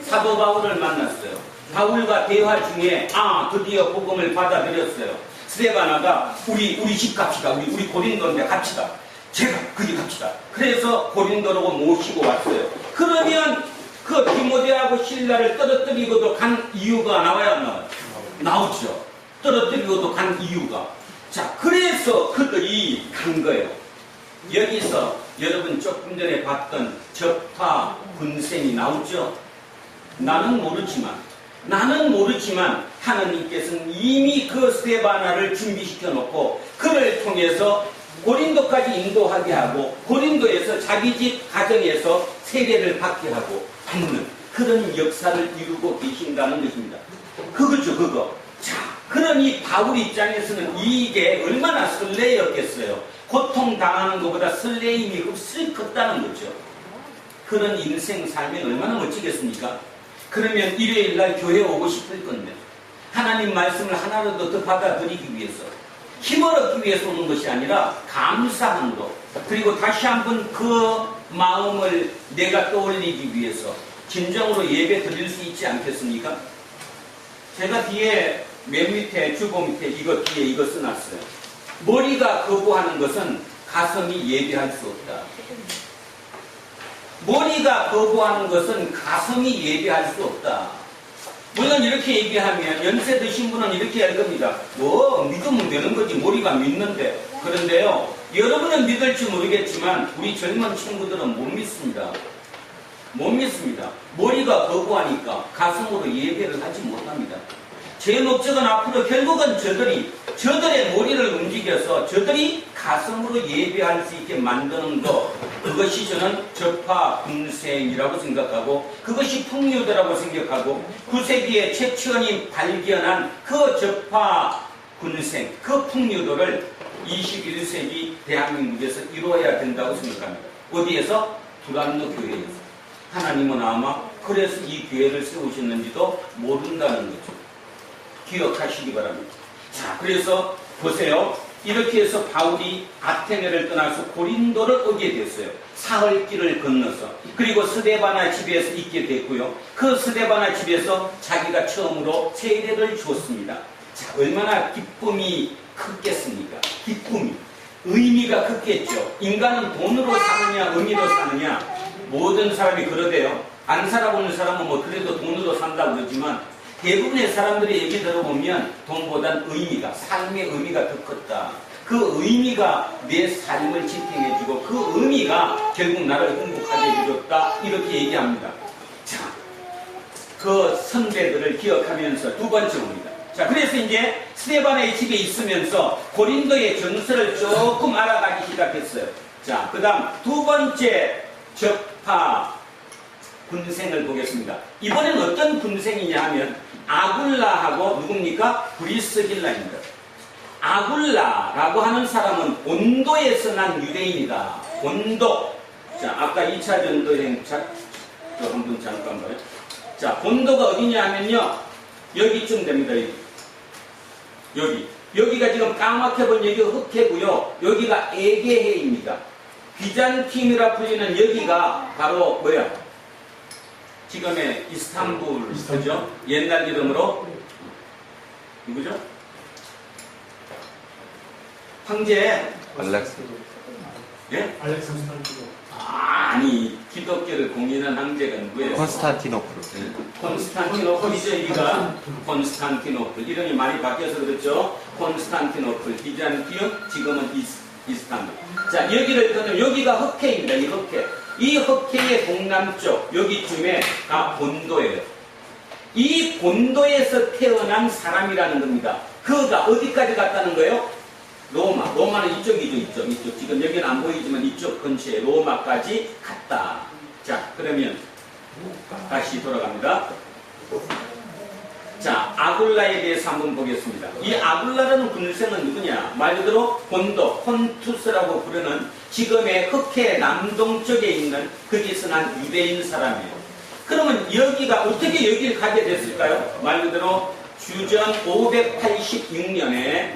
사도 바울을 만났어요. 바울과 대화 중에 드디어 복음을 받아들였어요. 스데바나가 우리 집 갑시다. 우리 고린도인데 갑시다. 제가 거기 갑시다. 그래서 고린도로 모시고 왔어요. 그러면 그 디모데하고 실라를 떨어뜨리고도 간 이유가 나와야 안 나와요? 나오죠. 떨어뜨리고도 간 이유가. 자, 그래서 그들이 간 거예요. 여기서 여러분 조금 전에 봤던 적파 군생이 나오죠. 나는 모르지만 하나님께서는 이미 그 스데바나를 준비시켜 놓고 그를 통해서 고린도까지 인도하게 하고 고린도에서 자기 집 가정에서 세례를 받게 하고 받는 그런 역사를 이루고 계신다는 것입니다. 그거죠, 그거. 자, 그러니 바울 입장에서는 이게 얼마나 설레였겠어요. 고통당하는 것보다 설레임이 없을 컸다는 거죠. 그런 인생 살면 얼마나 멋지겠습니까? 그러면 일요일 날 교회 오고 싶을 건데 하나님 말씀을 하나라도 더 받아들이기 위해서 힘을 얻기 위해서 오는 것이 아니라 감사함으로 그리고 다시 한번 그 마음을 내가 떠올리기 위해서 진정으로 예배 드릴 수 있지 않겠습니까? 제가 뒤에 맨 밑에 주보 밑에 이거 뒤에 이거 써놨어요. 머리가 거부하는 것은 가슴이 예배할 수 없다. 머리가 거부하는 것은 가슴이 예배할 수 없다. 물론 이렇게 얘기하면 연세 드신 분은 이렇게 할 겁니다. 뭐 믿으면 되는 거지 머리가 믿는데. 그런데요 여러분은 믿을지 모르겠지만 우리 젊은 친구들은 못 믿습니다. 못 믿습니다. 머리가 거부하니까 가슴으로 예배를 하지 못합니다. 제 목적은 앞으로 결국은 저들의 머리를 움직여서 저들이 가슴으로 예배할 수 있게 만드는 것, 그것이 저는 접하군생이라고 생각하고 그것이 풍류대라고 생각하고 9세기에 최치원이 발견한 그 접하군생, 그 풍류도를 21세기 대한민국에서 이루어야 된다고 생각합니다. 어디에서? 두란노 교회에서. 하나님은 아마 그래서 이 교회를 세우셨는지도 모른다는 거죠. 기억하시기 바랍니다. 자, 그래서 보세요. 이렇게 해서 바울이 아테네를 떠나서 고린도를 오게 됐어요. 사흘길을 건너서. 그리고 스데바나 집에서 있게 됐고요. 그 스데바나 집에서 자기가 처음으로 세례를 주었습니다. 자, 얼마나 기쁨이 크겠습니까? 기쁨이. 의미가 크겠죠. 인간은 돈으로 사느냐 의미로 사느냐 모든 사람이 그러대요. 안 살아보는 사람은 뭐 그래도 돈으로 산다고 그러지만 대부분의 사람들의 얘기 들어보면 돈보단 의미가, 삶의 의미가 더 컸다. 그 의미가 내 삶을 지탱해주고 그 의미가 결국 나를 행복하게 해줬다. 이렇게 얘기합니다. 자, 그 선배들을 기억하면서 두 번째 옵니다. 자, 그래서 이제 스데반의 집에 있으면서 고린도의 정서를 조금 알아가기 시작했어요. 자, 그 다음 두 번째 접하 군생을 보겠습니다. 이번엔 어떤 군생이냐 하면 아굴라하고 누굽니까? 브리스길라입니다. 아굴라라고 하는 사람은 온도에서 난 유대인이다. 온도. 자, 아까 2차 전도행차 한번 잠깐 봐요. 자, 본도가 어디냐 하면요. 여기쯤 됩니다. 여기가 지금 까맣게 본 여기가 흑해고요. 여기가 에게해입니다. 비잔팀이라 불리는 여기가 바로 뭐야? 지금의 이스탄불, 그죠? 옛날 이름으로 누구죠? 황제 알렉스. 예? 알렉산드로. 아니, 기독교를 공인한 황제가 누구예요? 콘스탄티노플. 콘스탄티노플이죠. 여기가 콘스탄티노플. 이름이 많이 바뀌어서 그렇죠. 콘스탄티노플, 비잔티움, 지금은 이스탄불. 자, 여기를 끊으면 여기가 흑해입니다. 이 흑해. 이 흑해의 동남쪽 여기쯤에 다 본도예요. 이 본도에서 태어난 사람이라는 겁니다. 그가 어디까지 갔다는 거예요? 로마. 로마는 이쪽. 지금 여기는 안 보이지만 이쪽 근처에 로마까지 갔다. 자, 그러면 다시 돌아갑니다. 자, 아굴라에 대해서 한번 보겠습니다. 이 아굴라라는 군생은 누구냐? 말 그대로 본도, 폰투스라고 부르는 지금의 흑해 남동쪽에 있는 거기서 난 유대인 사람이에요. 그러면 여기가 어떻게 여기를 가게 됐을까요? 말 그대로 주전 586년에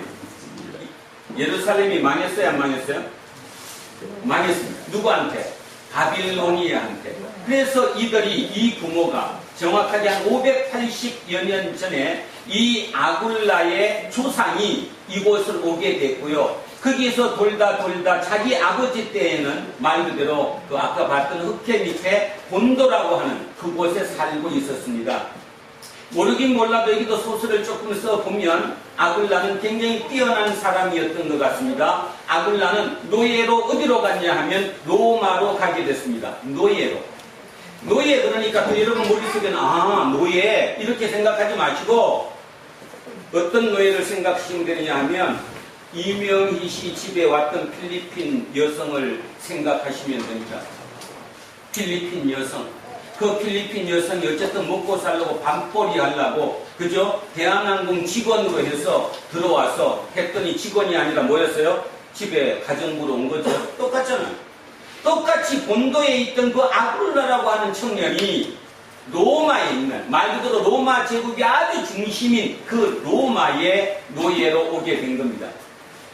예루살렘이 망했어요? 안 망했어요? 망했습니다. 누구한테? 바빌로니아한테. 그래서 이 부모가 정확하게 한 580여 년 전에 이 아굴라의 조상이 이곳을 오게 됐고요. 거기에서 돌다 자기 아버지 때에는 말 그대로 그 아까 봤던 흑해 밑에 본도라고 하는 그곳에 살고 있었습니다. 모르긴 몰라도 여기도 소설을 조금 써보면 아굴라는 굉장히 뛰어난 사람이었던 것 같습니다. 아굴라는 노예로 어디로 갔냐 하면 로마로 가게 됐습니다. 노예 그러니까 또 여러분 머릿속에는 노예 이렇게 생각하지 마시고 어떤 노예를 생각하시면 되느냐 하면 이명희 씨 집에 왔던 필리핀 여성을 생각하시면 됩니다. 필리핀 여성. 그 필리핀 여성이 어쨌든 먹고 살려고 밤벌이 하려고 그죠? 대한항공 직원으로 해서 들어와서 했더니 직원이 아니라 뭐였어요? 집에 가정부로 온 거죠. 똑같잖아요. 똑같이 본도에 있던 그 아굴라라고 하는 청년이 로마에 있는, 말 그대로 로마 제국이 아주 중심인 그 로마의 노예로 오게 된 겁니다.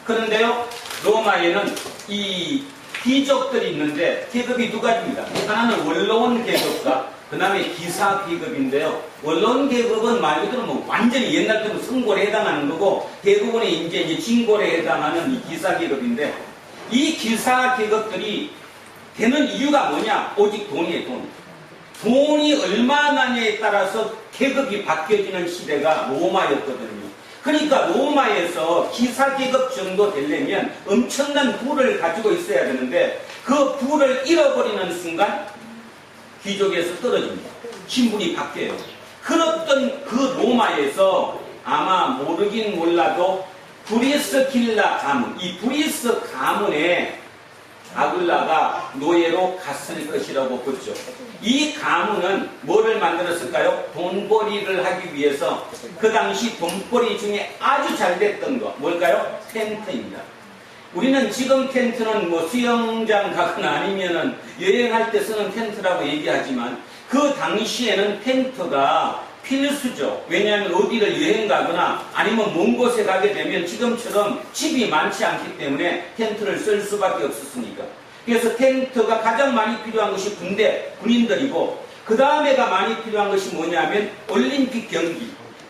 그런데요, 로마에는 이 귀족들이 있는데 계급이 두 가지입니다. 하나는 원로원 계급과 그 다음에 기사 계급인데요. 원로원 계급은 말 그대로 뭐 완전히 옛날부터 성골에 해당하는 거고, 대부분의 이제 진골에 해당하는 이 기사 계급인데, 이 기사 계급들이 되는 이유가 뭐냐? 오직 돈이에요, 돈. 돈이 얼마나냐에 따라서 계급이 바뀌어지는 시대가 로마였거든요. 그러니까 로마에서 기사 계급 정도 되려면 엄청난 부를 가지고 있어야 되는데, 그 부를 잃어버리는 순간 귀족에서 떨어집니다. 신분이 바뀌어요. 그렇던 그 로마에서 아마 모르긴 몰라도 브리스길라 가문, 이 브리스 가문에 아굴라가 노예로 갔을 것이라고 보죠. 이 가문은 뭐를 만들었을까요? 돈벌이를 하기 위해서 그 당시 돈벌이 중에 아주 잘 됐던 거 뭘까요? 텐트입니다. 우리는 지금 텐트는 뭐 수영장 가거나 아니면은 여행할 때 쓰는 텐트라고 얘기하지만, 그 당시에는 텐트가 필수죠. 왜냐하면 어디를 여행 가거나 아니면 먼 곳에 가게 되면 지금처럼 집이 많지 않기 때문에 텐트를 쓸 수밖에 없었으니까. 그래서 텐트가 가장 많이 필요한 것이 군인들이고, 그 다음에가 많이 필요한 것이 뭐냐면 올림픽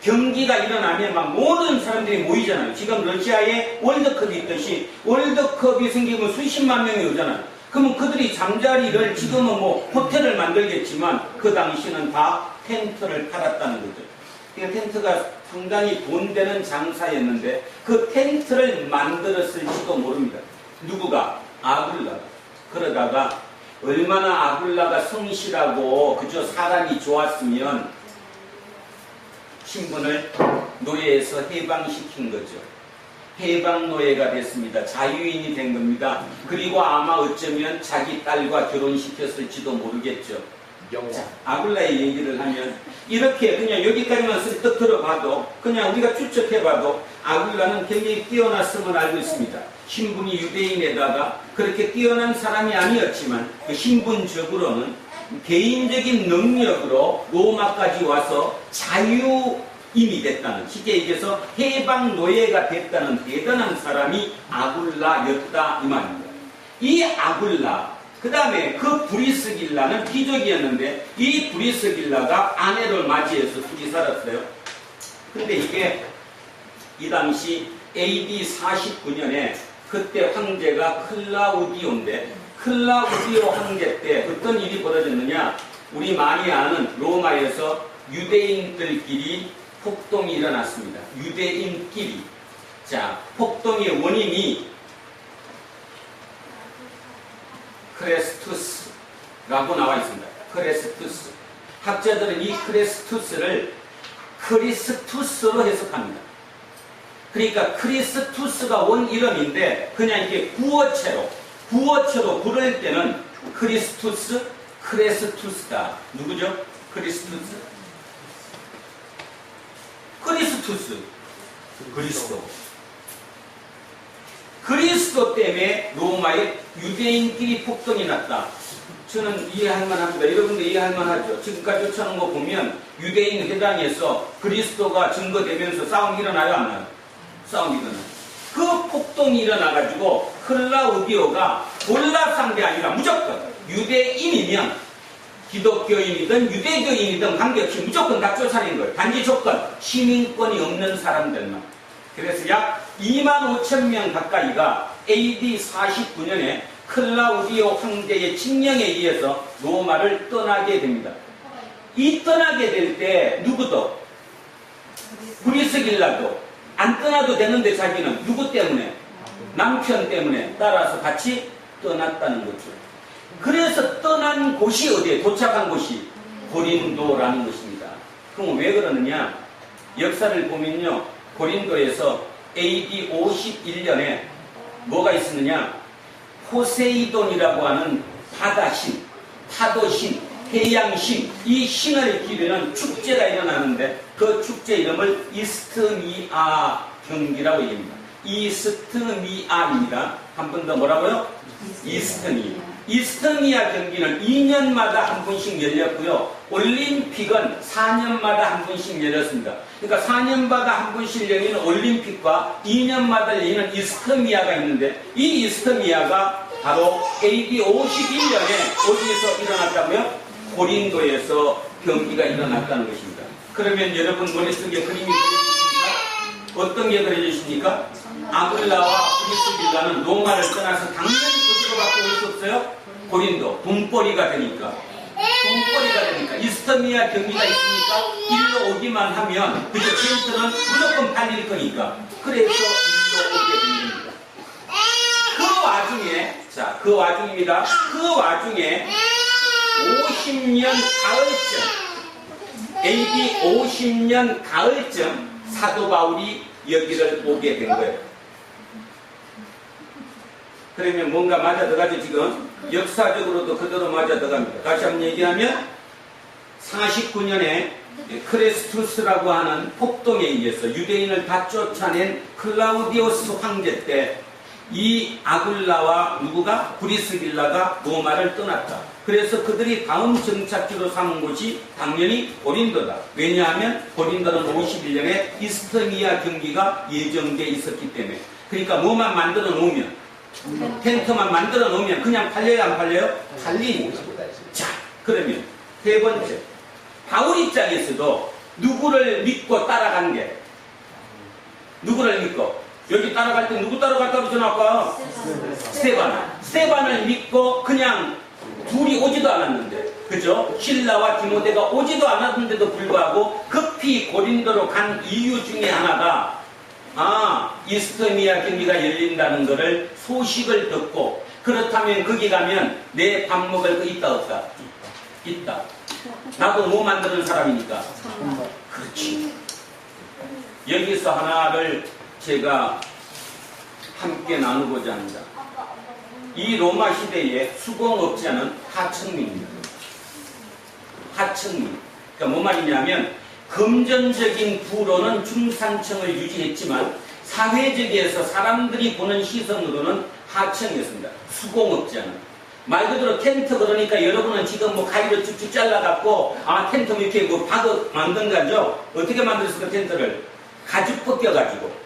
경기가 일어나면 막 모든 사람들이 모이잖아요. 지금 러시아에 월드컵이 있듯이 월드컵이 생기면 수십만 명이 오잖아요. 그러면 그들이 잠자리를, 지금은 뭐 호텔을 만들겠지만 그 당시는 다 텐트를 팔았다는 거죠. 그러니까 텐트가 상당히 돈 되는 장사였는데, 그 텐트를 만들었을지도 모릅니다. 누구가? 아굴라가. 그러다가 얼마나 아굴라가 성실하고 그저 사람이 좋았으면 신분을 노예에서 해방시킨 거죠. 해방노예가 됐습니다. 자유인이 된 겁니다. 그리고 아마 어쩌면 자기 딸과 결혼시켰을지도 모르겠죠. 자, 아굴라의 얘기를 하면 이렇게 그냥 여기까지만 쓱 들어봐도, 그냥 우리가 추측해봐도 아굴라는 굉장히 뛰어났음을 알고 있습니다. 신분이 유대인에다가 그렇게 뛰어난 사람이 아니었지만 그 신분적으로는 개인적인 능력으로 로마까지 와서 자유인이 됐다는, 쉽게 얘기해서 해방 노예가 됐다는 대단한 사람이 아굴라였다 이 말입니다. 이 아굴라, 그 다음에 그 브리스길라는 귀족이었는데, 이 브리스길라가 아내를 맞이해서 둘이 살았어요. 근데 이게 이 당시 AD 49년에 그때 황제가 클라우디오인데, 클라우디오 황제 때 어떤 일이 벌어졌느냐, 우리 많이 아는 로마에서 유대인들끼리 폭동이 일어났습니다. 유대인끼리. 자, 폭동의 원인이 크레스투스라고 나와 있습니다. 크레스투스. 학자들은 이 크레스투스를 크리스투스로 해석합니다. 그러니까 크리스투스가 원 이름인데 그냥 이렇게 구어체로 부를 때는 크리스투스, 크레스투스다. 누구죠? 크리스투스? 크리스투스. 그리스도. 그리스도 때문에 로마에 유대인끼리 폭동이 났다. 저는 이해할 만합니다. 여러분도 이해할 만하죠. 지금까지 쫓아오는 거 보면 유대인 회당에서 그리스도가 증거되면서 싸움이 일어나요, 안 나요? 싸움이 일어나요. 그 폭동이 일어나가지고 클라우디오가 골라 상대 아니라 무조건 유대인이면 기독교인이든 유대교인이든 관계없이 무조건 다 쫓아낸 거예요. 단지 조건, 시민권이 없는 사람들만. 그래서 약 25,000명 가까이가 AD 49년에 클라우디오 황제의 칙령에 의해서 로마를 떠나게 됩니다. 이 떠나게 될 때 누구도, 브리스길라도 안 떠나도 되는데 자기는 누구 때문에? 남편 때문에 따라서 같이 떠났다는 거죠. 그래서 떠난 곳이 어디에? 도착한 곳이 고린도라는 것입니다. 그럼 왜 그러느냐? 역사를 보면요, 고린도에서 AD 51년에 뭐가 있었느냐? 포세이돈이라고 하는 바다신, 파도신, 해양신, 이 신을 기리는 축제가 일어나는데 그 축제 이름을 이스트미아 경기라고 얘기합니다. 이스트미아입니다. 한 번 더 뭐라고요? 이스트미. 이스토니아 경기는 2년마다 한 번씩 열렸고요. 올림픽은 4년마다 한 번씩 열렸습니다. 그러니까 4년마다 한 번씩 열리는 올림픽과 2년마다 열리는 이스토니아가 있는데 이 이스토니아가 바로 AD 51년에 어디에서 일어났다고요? 고린도에서 경기가 일어났다는 것입니다. 그러면 여러분 머릿속에 그림이 그려지십니까? 어떤 게 그려지십니까? 아굴라와 브리스길라는 로마를 떠나서 당연히 어디로밖에 올 수 없어요? 고린도. 돈벌이가 되니까. 이스토니아 경기가 있으니까 일로 오기만 하면 그저 텐트는 무조건 팔릴 거니까. 그래서 일로 오게 됩니다. 그 와중에, 자, 그 와중입니다. 그 와중에 50년 가을쯤, AD 50년 가을쯤 사도 바울이 여기를 오게 된 거예요. 그러면 뭔가 맞아 들어가죠. 지금 역사적으로도 그대로 맞아 들어갑니다. 다시 한번 얘기하면 49년에 크레스투스라고 하는 폭동에 의해서 유대인을 다 쫓아낸 클라우디오스 황제 때 이 아굴라와 누구가? 브리스길라가 로마를 떠났다. 그래서 그들이 다음 정착지로 삼은 곳이 당연히 고린도다. 왜냐하면 고린도는 51년에 이스토니아 경기가 예정돼 있었기 때문에. 그러니까 뭐만 만들어 놓으면, 텐트만 만들어 놓으면 그냥 팔려요, 안 팔려요? 팔리니까. 자, 그러면 세 번째, 바울 입장에서도 누구를 믿고 따라간 게, 누구를 믿고? 여기 따라갈 때 누구 따라갔다고 전화할까? 스데반을 믿고 그냥 둘이 오지도 않았는데, 그죠? 실라와 디모데가 오지도 않았는데도 불구하고 급히 고린도로 간 이유 중에 하나가 이스토니아 경기가 열린다는 것을 소식을 듣고, 그렇다면 거기 가면 내 밥 먹을 거 있다 없다? 있다. 나도 뭐 만드는 사람이니까. 그렇지. 여기서 하나를 제가 함께 나누고자 합니다. 이 로마 시대에 수공업자는 하층민입니다. 하층민. 그러니까 뭐 말이냐면 금전적인 부로는 중산층을 유지했지만 사회적에서 사람들이 보는 시선으로는 하층이었습니다. 수공업자는. 말 그대로 텐트 그러니까 여러분은 지금 뭐 가위로 쭉쭉 잘라갖고 텐트 이렇게 뭐 박어 만든 거죠. 어떻게 만들었을까? 텐트를 가죽 벗겨가지고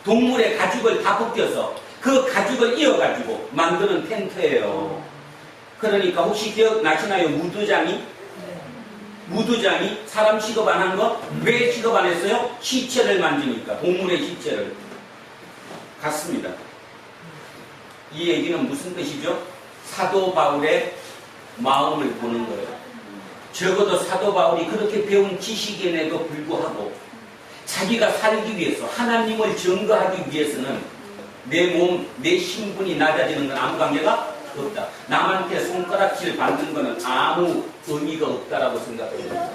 동물의 가죽을 다 벗겨서 그 가죽을 이어가지고 만드는 텐트예요. 그러니까 혹시 기억나시나요? 무두장이 사람 취급 안 한 거? 왜 취급 안 했어요? 시체를 만지니까. 동물의 시체를. 같습니다. 이 얘기는 무슨 뜻이죠? 사도 바울의 마음을 보는 거예요. 적어도 사도 바울이 그렇게 배운 지식인에도 불구하고 자기가 살기 위해서, 하나님을 증거하기 위해서는 내 몸, 내 신분이 낮아지는 건 아무 관계가 없다. 남한테 손가락질 받는 거는 아무 의미가 없다라고 생각합니다.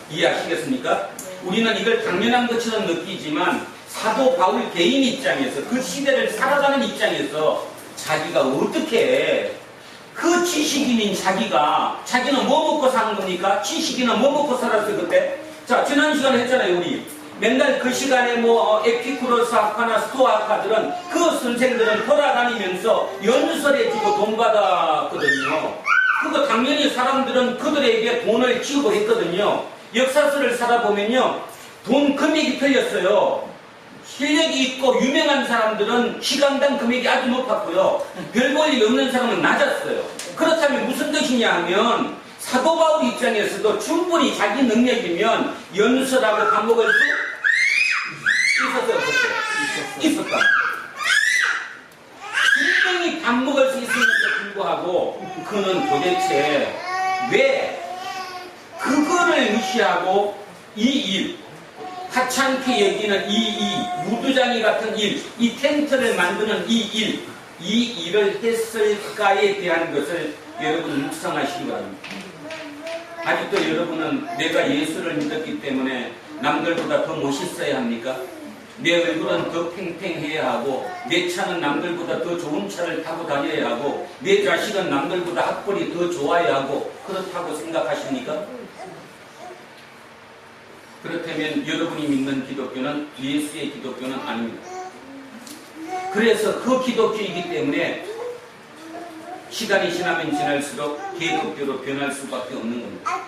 이해하시겠습니까? 우리는 이걸 당연한 것처럼 느끼지만 사도 바울 개인 입장에서, 그 시대를 살아가는 입장에서 자기가 어떻게 그 지식인인 자기는 뭐 먹고 사는 겁니까? 지식인은 뭐 먹고 살았어요 그때? 자, 지난 시간에 했잖아요. 우리 맨날 그 시간에 뭐 에피쿠로스 학파나 스토아 학파들은 그 선생들은 돌아다니면서 연설해주고 돈 받았거든요. 그거 당연히 사람들은 그들에게 돈을 지급했거든요. 역사서를 살아보면요, 돈 금액이 틀렸어요. 실력이 있고 유명한 사람들은 시간당 금액이 아주 높았고요, 별 볼 일 없는 사람은 낮았어요. 그렇다면 무슨 뜻이냐 하면 사도 바울 입장에서도 충분히 자기 능력이면 연설하고 밥 먹을 수 있었어요, 없었어요? 있었다. 분명히 밥 먹을 수 있음에도 불구하고 그는 도대체 왜 그거를 무시하고 이 일, 하찮게 여기는 무두장이 같은 일, 이 텐트를 만드는 이 일을 했을까에 대한 것을 여러분 묵상하시기 바랍니다. 아직도 여러분은 내가 예수를 믿었기 때문에 남들보다 더 멋있어야 합니까? 내 얼굴은 더 팽팽해야 하고, 내 차는 남들보다 더 좋은 차를 타고 다녀야 하고, 내 자식은 남들보다 학벌이 더 좋아야 하고, 그렇다고 생각하십니까? 그렇다면 여러분이 믿는 기독교는 예수의 기독교는 아닙니다. 그래서 그 기독교이기 때문에 시간이 지나면 지날수록 기독교로 변할 수밖에 없는 겁니다.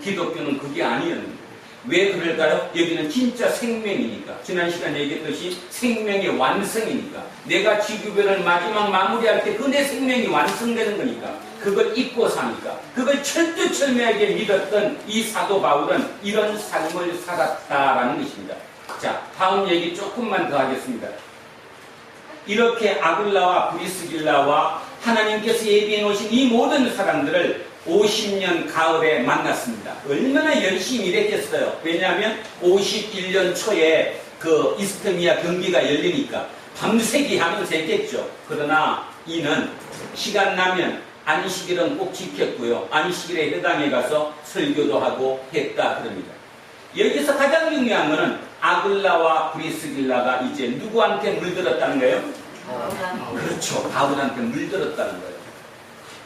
기독교는 그게 아니었는데. 왜 그럴까요? 여기는 진짜 생명이니까. 지난 시간에 얘기했듯이 생명의 완성이니까. 내가 지구별을 마지막 마무리할 때 그 내 생명이 완성되는 거니까. 그걸 잊고 사니까. 그걸 철두철미하게 믿었던 이 사도 바울은 이런 삶을 살았다라는 것입니다. 자, 다음 얘기 조금만 더 하겠습니다. 이렇게 아굴라와 브리스길라와 하나님께서 예비해 놓으신 이 모든 사람들을 50년 가을에 만났습니다. 얼마나 열심히 일했겠어요. 왜냐하면 51년 초에 그 이스토미아 경기가 열리니까 밤새기 하면서 했겠죠. 그러나 이는 시간 나면 안식일은 꼭 지켰고요. 안식일에 회당에 가서 설교도 하고 했다 그럽니다. 여기서 가장 중요한 것은 아굴라와 브리스길라가 이제 누구한테 물들었다는 거예요? 그렇죠. 바울한테 물들었다는 거예요.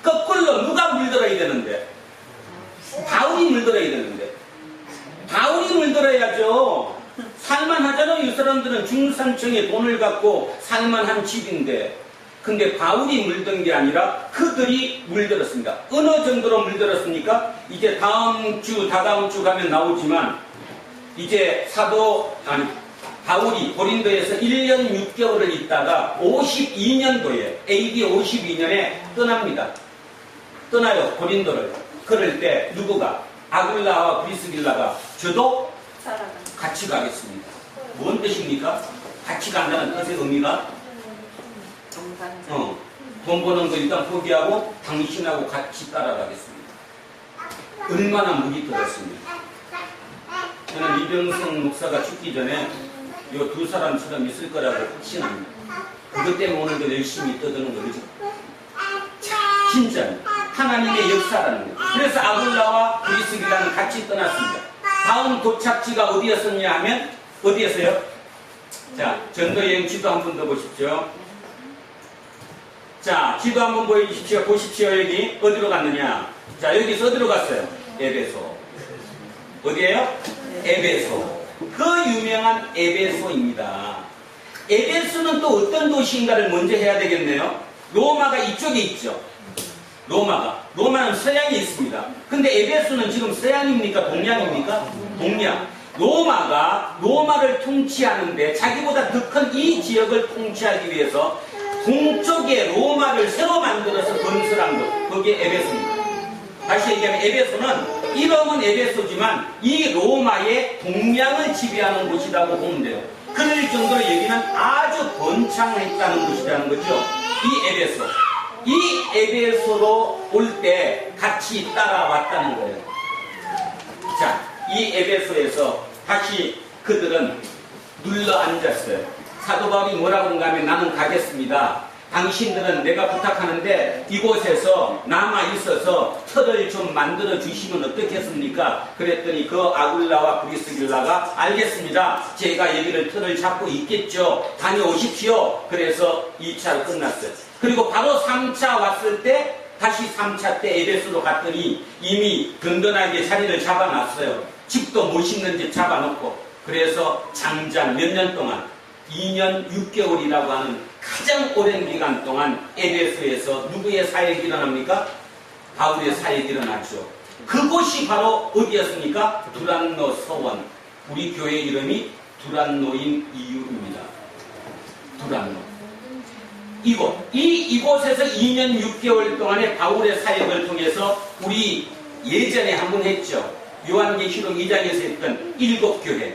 거꾸로 누가 물들어야 되는데? 바울이 물들어야 되는데. 바울이 물들어야죠. 살만하잖아요. 이 사람들은 중산층에 돈을 갖고 살만한 집인데. 근데 바울이 물든 게 아니라 그들이 물들었습니다. 어느 정도로 물들었습니까? 이제 다음 주, 다다음 주 가면 나오지만 이제 바울이 고린도에서 1년 6개월을 있다가 52년도에 AD 52년에 떠납니다. 떠나요, 고린도를. 그럴 때 누구가? 아굴라와 브리스길라가 저도 같이 가겠습니다. 뭔 뜻입니까? 같이 간다는 뜻의 의미가 돈 버는 거 일단 포기하고 당신하고 같이 따라가겠습니다. 얼마나 목이 들었습니다. 저는 이병성 목사가 죽기 전에 이 두 사람처럼 있을 거라고 확신합니다. 그것 때문에 오늘도 열심히 떠드는 거죠. 진짜 하나님의 역사라는 거예요. 그래서 아굴라와 브리스길라는 같이 떠났습니다. 다음 도착지가 어디였었냐 하면 어디였어요? 자, 전도여행 지도 한번 더 보십시오. 자, 지도 한번 보여주십시오. 보십시오. 여기 어디로 갔느냐? 자, 여기서 어디로 갔어요? 에베소. 어디예요? 에베소. 그 유명한 에베소입니다. 에베소는 또 어떤 도시인가를 먼저 해야 되겠네요. 로마가 이쪽에 있죠. 로마는 서양에 있습니다. 근데 에베소는 지금 서양입니까? 동양입니까? 동양. 로마를 통치하는데 자기보다 더 큰 이 지역을 통치하기 위해서 동쪽에 로마를 새로 만들어서 건설한 것, 그게 에베소입니다. 다시 얘기하면 에베소는 이름은 에베소지만 이 로마의 동양을 지배하는 곳이라고 보면 돼요. 그럴 정도로 여기는 아주 번창했다는 곳이라는 거죠. 이 에베소. 이 에베소로 올 때 같이 따라왔다는 거예요. 자, 이 에베소에서 다시 그들은 눌러 앉았어요. 사도 바울이 뭐라고 한가 하면 나는 가겠습니다. 당신들은 내가 부탁하는데 이곳에서 남아있어서 틀을 좀 만들어 주시면 어떻겠습니까? 그랬더니 그 아굴라와 브리스길라가 알겠습니다. 제가 여기를 틀을 잡고 있겠죠. 다녀오십시오. 그래서 2차로 끝났어요. 그리고 바로 3차 왔을 때 다시 3차 때 에베소로 갔더니 이미 든든하게 자리를 잡아놨어요. 집도 멋있는 집 잡아놓고. 그래서 장장 몇 년 동안 2년 6개월이라고 하는 가장 오랜 기간 동안 에베소에서 누구의 사역이 일어납니까? 바울의 사역이 일어났죠. 그곳이 바로 어디였습니까? 두란노 서원. 우리 교회 이름이 두란노인 이유입니다. 두란노. 이곳에서 2년 6개월 동안의 바울의 사역을 통해서 우리 예전에 한번 했죠. 요한계시록 2장에서 했던 7교회.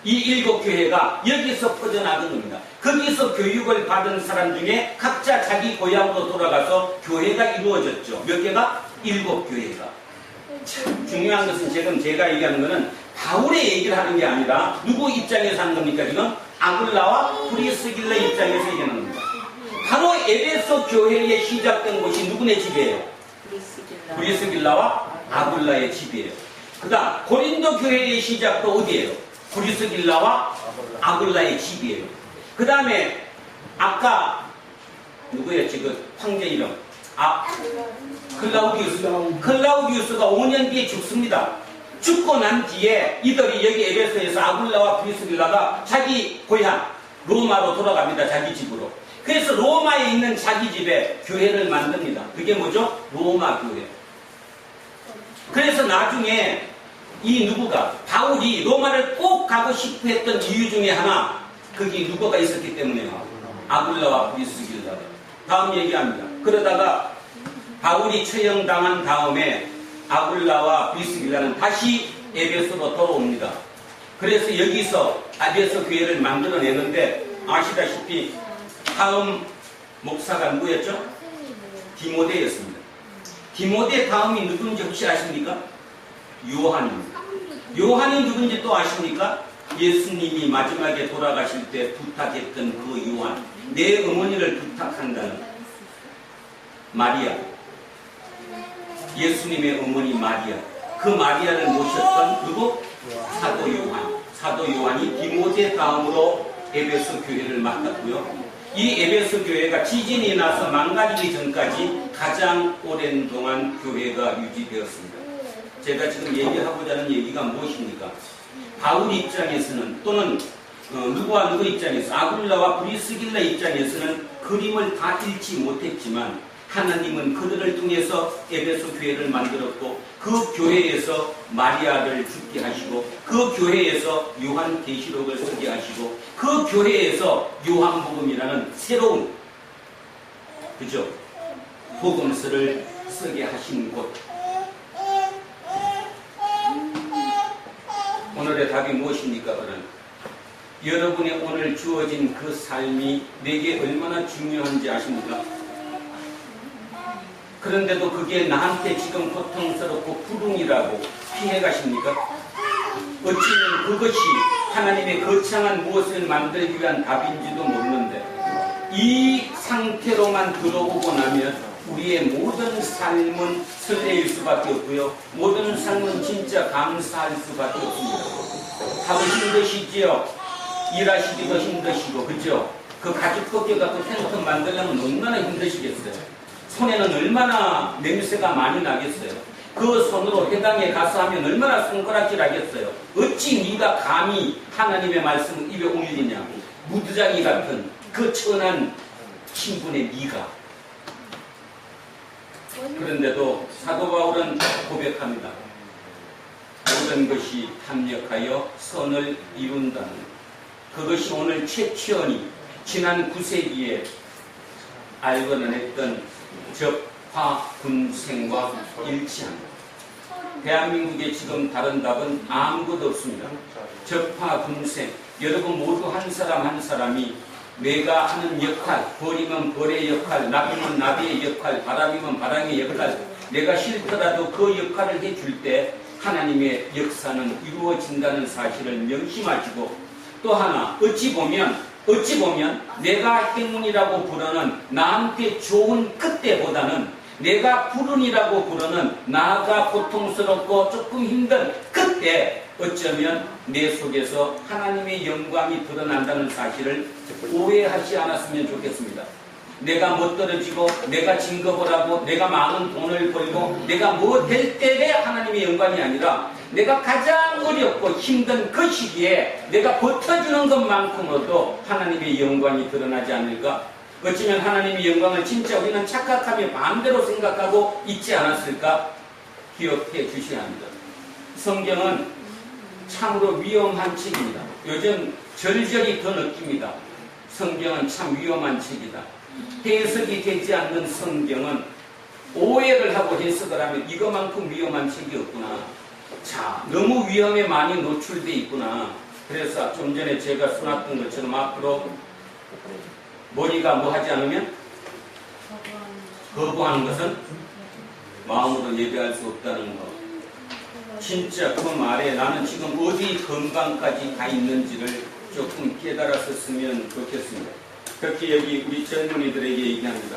이 7교회가 여기서 퍼져나간 겁니다. 거기서 교육을 받은 사람 중에 각자 자기 고향으로 돌아가서 교회가 이루어졌죠. 몇 개가? 7교회가. 참 중요한 것은 지금 제가 얘기하는 것은 바울의 얘기를 하는 게 아니라 누구 입장에서 하는 겁니까? 지금 아굴라와 브리스길라 입장에서 얘기하는 겁니다. 바로 에베소 교회에 시작된 곳이 누구네 집이에요? 브리스길라와 아굴라의 집이에요. 그 다음 고린도 교회의 시작도 어디예요? 브리스길라와 아굴라의 집이에요. 그 다음에 아까 누구였지? 그 황제 이름 클라우디우스가 5년 뒤에 죽습니다. 죽고 난 뒤에 이들이 여기 에베소에서 아굴라와 브리스길라가 자기 고향 로마로 돌아갑니다. 자기 집으로. 그래서 로마에 있는 자기 집에 교회를 만듭니다. 그게 뭐죠? 로마 교회. 그래서 나중에 이 누구가 바울이 로마를 꼭 가고 싶어 했던 이유 중에 하나, 거기 누구가 있었기 때문에요. 아굴라와 브리스길라가. 다음 얘기합니다. 그러다가 바울이 처형당한 다음에 아굴라와 브리스길라는 다시 에베소로 돌아옵니다. 그래서 여기서 에베소 교회를 만들어내는데, 아시다시피 다음 목사가 누구였죠? 디모데였습니다. 디모데 다음이 누군지 혹시 아십니까? 요한입니다. 요한이 누군지 또 아십니까? 예수님이 마지막에 돌아가실 때 부탁했던 그 요한, 내 어머니를 부탁한다는 마리아, 예수님의 어머니 마리아, 그 마리아를 모셨던 누구? 사도 요한. 사도 요한이 디모데 다음으로 에베소 교회를 맡았고요. 이 에베소 교회가 지진이 나서 망가지기 전까지 가장 오랜 동안 교회가 유지되었습니다. 제가 지금 얘기하고자 하는 얘기가 무엇입니까? 바울 입장에서는, 또는 누구와 누구 입장에서, 아굴라와 브리스길라 입장에서는 그림을 다 읽지 못했지만 하나님은 그들을 통해서 에베소 교회를 만들었고, 그 교회에서 마리아를 죽게 하시고, 그 교회에서 요한계시록을 쓰게 하시고, 그 교회에서 요한복음이라는 새로운, 그죠? 복음서를 쓰게 하신 곳. 오늘의 답이 무엇입니까? 그는 여러분의 오늘 주어진 그 삶이 내게 얼마나 중요한지 아십니까? 그런데도 그게 나한테 지금 고통스럽고 불운이라고 피해가십니까? 어찌면 그것이 하나님의 거창한 무엇을 만들기 위한 답인지도 모르는데, 이 상태로만 들어오고 나면 우리의 모든 삶은 설레일 수밖에 없고요, 모든 삶은 진짜 감사할 수밖에 없습니다. 하고 힘드시지요? 일하시기도 힘드시고, 그죠? 그 가죽 벗겨갖고 텐트 만들려면 얼마나 힘드시겠어요? 손에는 얼마나 냄새가 많이 나겠어요? 그 손으로 해당에 가서 하면 얼마나 손가락질 하겠어요? 어찌 네가 감히 하나님의 말씀을 입에 올리냐? 무드장이 같은 그 천한 신분의 네가. 그런데도 사도 바울은 고백합니다. 모든 것이 합력하여 선을 이룬다는, 그것이 오늘 최치원이 지난 9세기에 알고는 했던 적화군생과 일치합니다. 대한민국에 지금 다른 답은 아무것도 없습니다. 적화군생, 여러분 모두 한 사람 한 사람이 내가 하는 역할, 벌이면 벌의 역할, 나비면 나비의 역할, 바람이면 바람의 역할, 내가 싫더라도 그 역할을 해줄 때 하나님의 역사는 이루어진다는 사실을 명심하시고, 또 하나, 어찌 보면 내가 행운이라고 부르는 나한테 좋은 그때보다는 내가 불운이라고 부르는 나가 고통스럽고 조금 힘든 그때, 어쩌면 내 속에서 하나님의 영광이 드러난다는 사실을 오해하지 않았으면 좋겠습니다. 내가 못 떨어지고, 내가 진급을 하고, 내가 많은 돈을 벌고, 내가 뭐 될 때에 하나님의 영광이 아니라, 내가 가장 어렵고 힘든 그 시기에 내가 버텨주는 것만큼으로도 하나님의 영광이 드러나지 않을까? 어쩌면 하나님의 영광을 진짜 우리는 착각하며 반대로 생각하고 있지 않았을까? 기억해 주셔야 합니다. 성경은 참으로 위험한 책입니다. 요즘 절절히 더 느낍니다. 성경은 참 위험한 책이다. 해석이 되지 않는 성경은 오해를 하고 해석을 하면 이거만큼 위험한 책이 없구나. 자, 너무 위험에 많이 노출되어 있구나. 그래서 좀 전에 제가 써놨던 것처럼 앞으로 머리가 뭐 하지 않으면 거부하는 것은 마음으로 예배할 수 없다는 것. 진짜 그 말에 나는 지금 어디 건강까지 가 있는지를 조금 깨달았었으면 좋겠습니다. 그렇게 여기 우리 젊은이들에게 얘기합니다.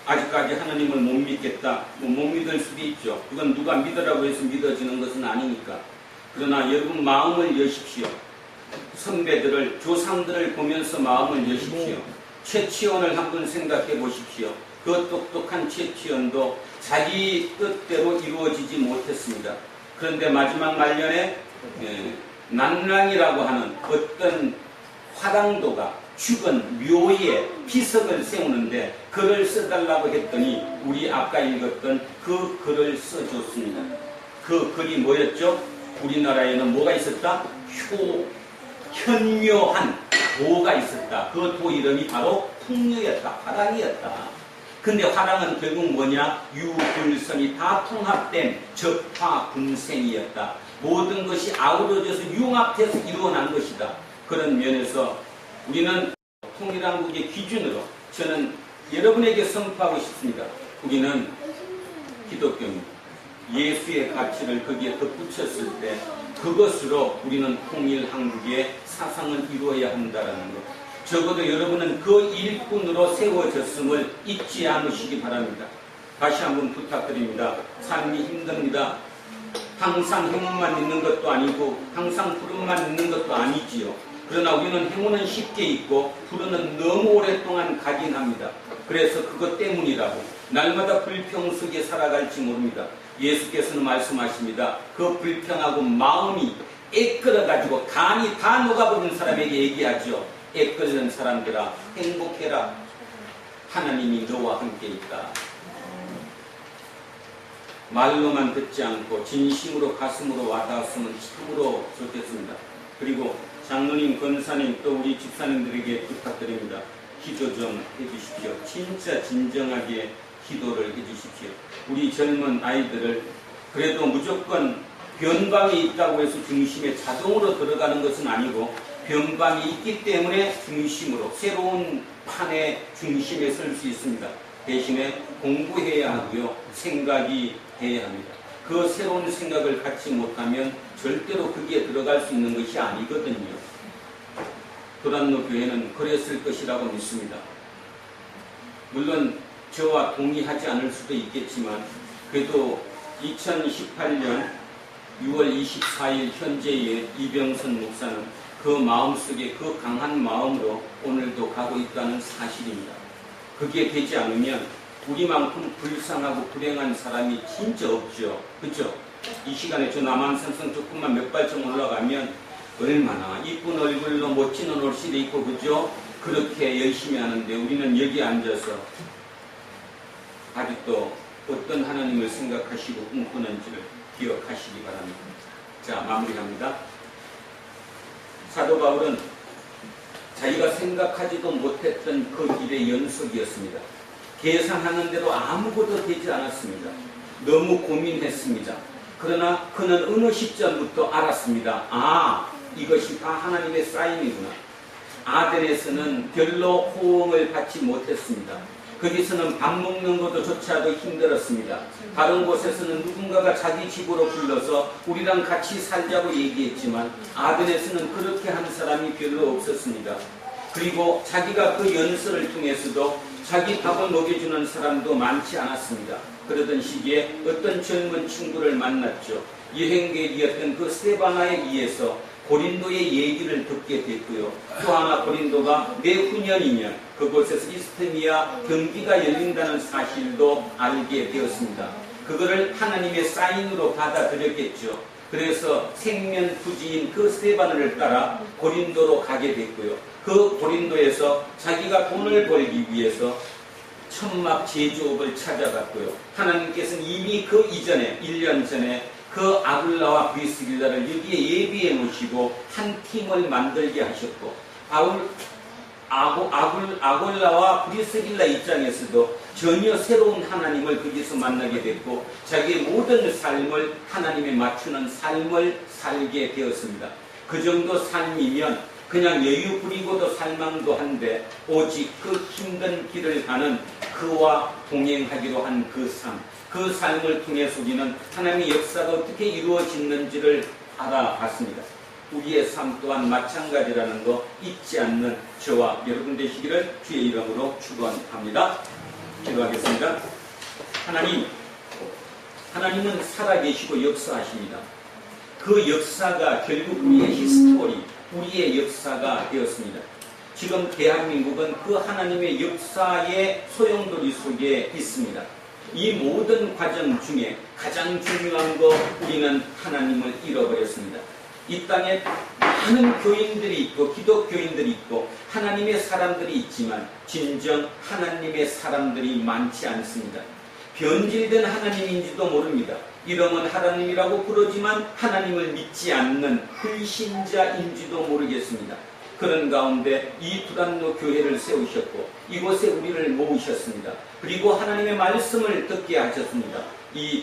아직까지 하나님을 못 믿겠다. 못 믿을 수도 있죠. 그건 누가 믿으라고 해서 믿어지는 것은 아니니까. 그러나 여러분 마음을 여십시오. 선배들을, 조상들을 보면서 마음을 여십시오. 최치원을 한번 생각해 보십시오. 그 똑똑한 최치원도 자기 뜻대로 이루어지지 못했습니다. 그런데 마지막 말년에 난랑이라고 하는 어떤 화당도가 죽은 묘에 비석을 세우는데 글을 써달라고 했더니 우리 아까 읽었던 그 글을 써줬습니다. 그 글이 뭐였죠? 우리나라에는 뭐가 있었다? 현묘한 도가 있었다. 그 도 이름이 바로 풍류였다. 화랑이었다. 근데 화랑은 결국 뭐냐? 유불성이 다 통합된 적화군생이었다. 모든 것이 아우러져서 융합해서 이루어난 것이다. 그런 면에서 우리는 통일한국의 기준으로 저는 여러분에게 선포하고 싶습니다. 우리는 기독교입니다. 예수의 가치를 거기에 덧붙였을 때 그것으로 우리는 통일한국의 사상을 이루어야 한다는 것. 적어도 여러분은 그 일꾼으로 세워졌음을 잊지 않으시기 바랍니다. 다시 한번 부탁드립니다. 삶이 힘듭니다. 항상 행운만 있는 것도 아니고 항상 푸른만 있는 것도 아니지요. 그러나 우리는 행운은 쉽게 있고 푸른은 너무 오랫동안 가긴 합니다. 그래서 그것 때문이라고 날마다 불평 속에 살아갈지 모릅니다. 예수께서는 말씀하십니다. 그 불평하고 마음이 애끓어가지고 간이 다 녹아버린 사람에게 얘기하죠. 애끓는 사람들아 행복해라. 하나님이 너와 함께 있다. 말로만 듣지 않고 진심으로 가슴으로 와닿았으면 참으로 좋겠습니다. 그리고 장로님, 권사님, 또 우리 집사님들에게 부탁드립니다. 기도 좀 해주십시오. 진짜 진정하게 기도를 해주십시오. 우리 젊은 아이들을 그래도 무조건 변방이 있다고 해서 중심에 자동으로 들어가는 것은 아니고 변방이 있기 때문에 중심으로 새로운 판의 중심에 설 수 있습니다. 대신에 공부해야 하고요. 생각이 돼야 합니다. 그 새로운 생각을 갖지 못하면 절대로 거기에 들어갈 수 있는 것이 아니거든요. 도란노 교회는 그랬을 것이라고 믿습니다. 물론 저와 동의하지 않을 수도 있겠지만 그래도 2018년 6월 24일 현재의 이병선 목사는 그 마음속에 그 강한 마음으로 오늘도 가고 있다는 사실입니다. 그게 되지 않으면 우리만큼 불쌍하고 불행한 사람이 진짜 없죠. 그렇죠? 이 시간에 저 남한산성 조금만 몇 발짝 올라가면 얼마나 이쁜 얼굴로 멋진 옷을 입고 그죠? 그렇게 열심히 하는데 우리는 여기 앉아서 아직도 어떤 하나님을 생각하시고 꿈꾸는지를 기억하시기 바랍니다. 자, 마무리합니다. 사도 바울은 자기가 생각하지도 못했던 그 일의 연속이었습니다. 계산하는 대로 아무것도 되지 않았습니다. 너무 고민했습니다. 그러나 그는 어느 시점부터 알았습니다. 아, 이것이 다 하나님의 사인이구나. 아덴에서는 별로 호응을 받지 못했습니다. 거기서는 밥 먹는 것조차도 힘들었습니다. 다른 곳에서는 누군가가 자기 집으로 불러서 우리랑 같이 살자고 얘기했지만 아덴에서는 그렇게 한 사람이 별로 없었습니다. 그리고 자기가 그 연설을 통해서도 자기 밥을 먹여주는 사람도 많지 않았습니다. 그러던 시기에 어떤 젊은 친구를 만났죠. 여행객이었던 그 스데바나에 의해서 고린도의 얘기를 듣게 됐고요. 또 하나 고린도가 내후년이면 그곳에서 이스테미아 경기가 열린다는 사실도 알게 되었습니다. 그거를 하나님의 사인으로 받아들였겠죠. 그래서 생면부지인 그 스데바나를 따라 고린도로 가게 됐고요. 그 고린도에서 자기가 돈을 벌기 위해서 천막 제조업을 찾아갔고요. 하나님께서는 이미 그 이전에 1년 전에 그 아굴라와 브리스길라를 여기에 예비해 놓으시고 한 팀을 만들게 하셨고 아굴라와 브리스길라 입장에서도 전혀 새로운 하나님을 거기서 만나게 됐고 자기의 모든 삶을 하나님에 맞추는 삶을 살게 되었습니다. 그 정도 삶이면 그냥 여유 부리고도 살만도 한데 오직 그 힘든 길을 가는 그와 동행하기로 한 그 삶, 그 삶을 통해서 우리는 하나님의 역사가 어떻게 이루어지는지를 알아봤습니다. 우리의 삶 또한 마찬가지라는 거 잊지 않는 저와 여러분 되시기를 주의 이름으로 축원합니다. 기도하겠습니다. 하나님은 살아계시고 역사하십니다. 그 역사가 결국 우리의 히스토리, 우리의 역사가 되었습니다. 지금 대한민국은 그 하나님의 역사의 소용돌이 속에 있습니다. 이 모든 과정 중에 가장 중요한 거 우리는 하나님을 잃어버렸습니다. 이 땅에 많은 교인들이 있고 기독교인들이 있고 하나님의 사람들이 있지만 진정 하나님의 사람들이 많지 않습니다. 변질된 하나님인지도 모릅니다. 이름은 하나님이라고 부르지만 하나님을 믿지 않는 불신자인지도 모르겠습니다. 그런 가운데 이 두란노 교회를 세우셨고 이곳에 우리를 모으셨습니다. 그리고 하나님의 말씀을 듣게 하셨습니다.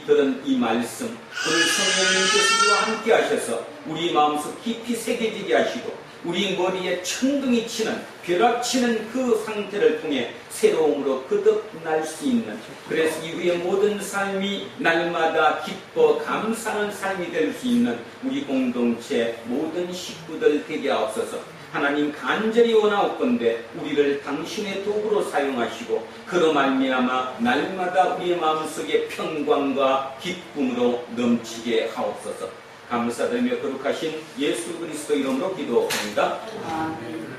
들은 이 말씀, 오늘 성령님께서 우리와 함께 하셔서 우리 마음속 깊이 새겨지게 하시고 우리 머리에 천둥이 치는, 벼락치는 그 상태를 통해 새로움으로 거듭날 수 있는, 그래서 이후의 모든 삶이 날마다 기뻐 감사하는 삶이 될 수 있는 우리 공동체 모든 식구들 되게 하옵소서. 하나님 간절히 원하옵건대 우리를 당신의 도구로 사용하시고 그로 말미암아 날마다 우리의 마음속에 평강과 기쁨으로 넘치게 하옵소서. 감사드리며 거룩하신 예수 그리스도 이름으로 기도합니다. 아멘.